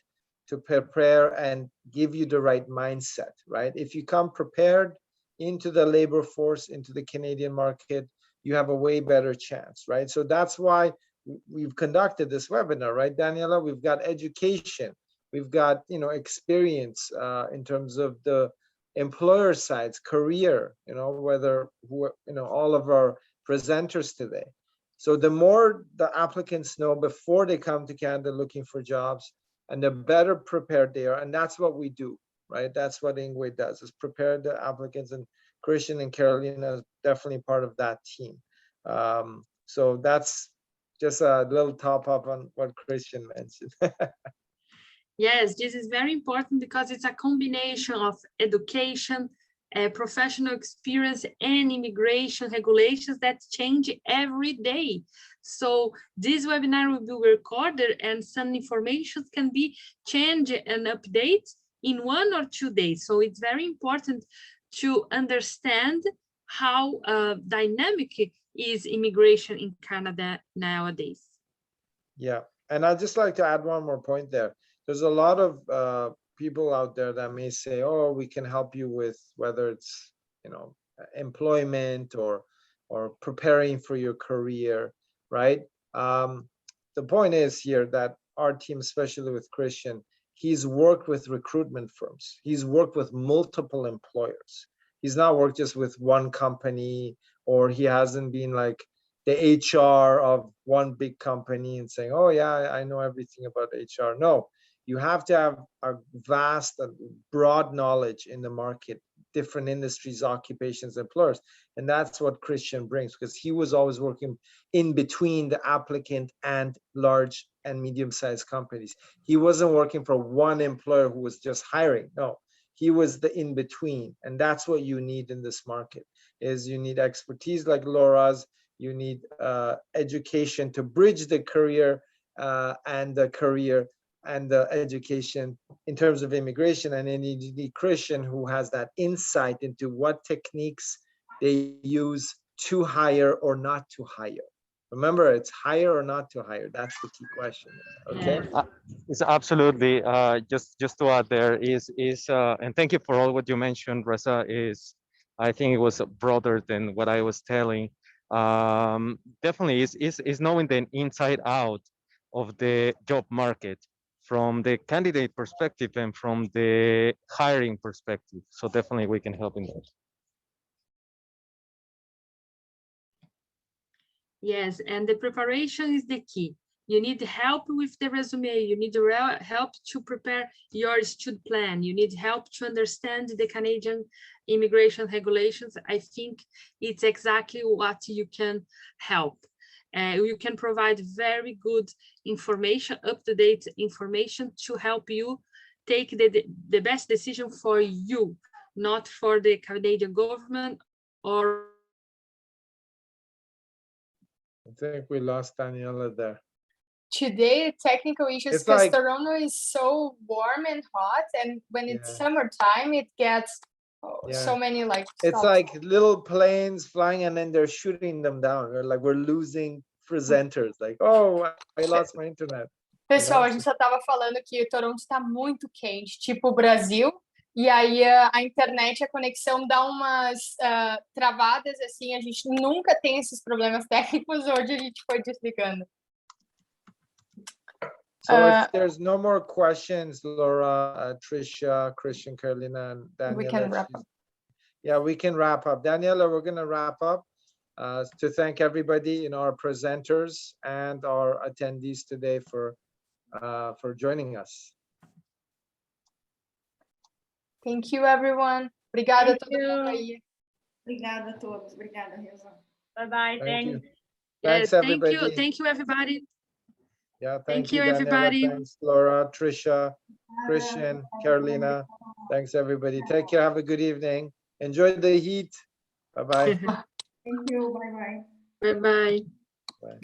to prepare and give you the right mindset, right? If you come prepared into the labor force, into the Canadian market, you have a way better chance, right? So that's why we've conducted this webinar, right, Daniela? We've got education, we've got, you know, experience in terms of the employer sides, career, you know, whether, you know, all of our presenters today. So the more the applicants know before they come to Canada looking for jobs, and the better prepared they are, and that's what we do, right? That's what Ingwe does, is prepare the applicants, and Christian and Carolina is definitely part of that team. So that's just a little top up on what Christian mentioned. Yes, this is very important because it's a combination of education, professional experience, and immigration regulations that change every day. So this webinar will be recorded and some information can be changed and updated in 1 or 2 days. So it's very important to understand how dynamic is immigration in Canada nowadays. Yeah, and I'd just like to add one more point there. There's a lot of people out there that may say, oh, we can help you with whether it's, you know, employment or preparing for your career, right? The point is here that our team, especially with Christian, he's worked with recruitment firms. He's worked with multiple employers. He's not worked just with one company, or he hasn't been like the HR of one big company and saying, oh yeah, I know everything about HR. No, you have to have a vast and broad knowledge in the market, different industries, occupations, employers. And that's what Christian brings, because he was always working in between the applicant and large and medium-sized companies. He wasn't working for one employer who was just hiring. No, he was the in-between. And that's what you need in this market, is you need expertise like Laura's, you need education to bridge the career and the education in terms of immigration, and then you need Christian who has that insight into what techniques they use to hire or not to hire. Remember, it's hire or not to hire. That's the key question. Okay. It's absolutely just to add there is and thank you for all what you mentioned, Reza. Is I think it was broader than what I was telling. Definitely is knowing the inside out of the job market from the candidate perspective and from the hiring perspective. So definitely we can help in that. Yes, and the preparation is the key. You need help with the resume. You need help to prepare your student plan. You need help to understand the Canadian immigration regulations. I think it's exactly what you can help. You can provide very good information, up-to-date information to help you take the best decision for you, not for the Canadian government or. I think we lost Daniela there. Today, technical issues, It's because like, Toronto is so warm and hot, and when it's summertime, it gets so many like it's stops. like little planes flying and then they're shooting them down. Or like we're losing presenters. Like, oh, I lost my internet. Pessoal, a gente só estava falando que Toronto está muito quente, tipo o Brasil, e aí a internet, a conexão dá umas travadas, assim, a gente nunca tem esses problemas técnicos, hoje a gente foi desligando. So if there's no more questions, Laura, Tricia, Christian, Carolina, and Daniela. We can wrap up. Yeah, we can wrap up. Daniela, we're going to wrap up to thank everybody, our presenters and our attendees today for joining us. Thank you, everyone. Obrigada a todo mundo aí. Obrigada a todos. Obrigada, Reza. Bye-bye. Thanks. Thanks, everybody. Thank you, everybody. Yeah, thank you, Daniela. everybody. Thanks, Laura, Tricia, Christian, Carolina. Thanks, everybody. Take care. Have a good evening. Enjoy the heat. Bye-bye. Thank you. Bye-bye. Bye-bye. Bye.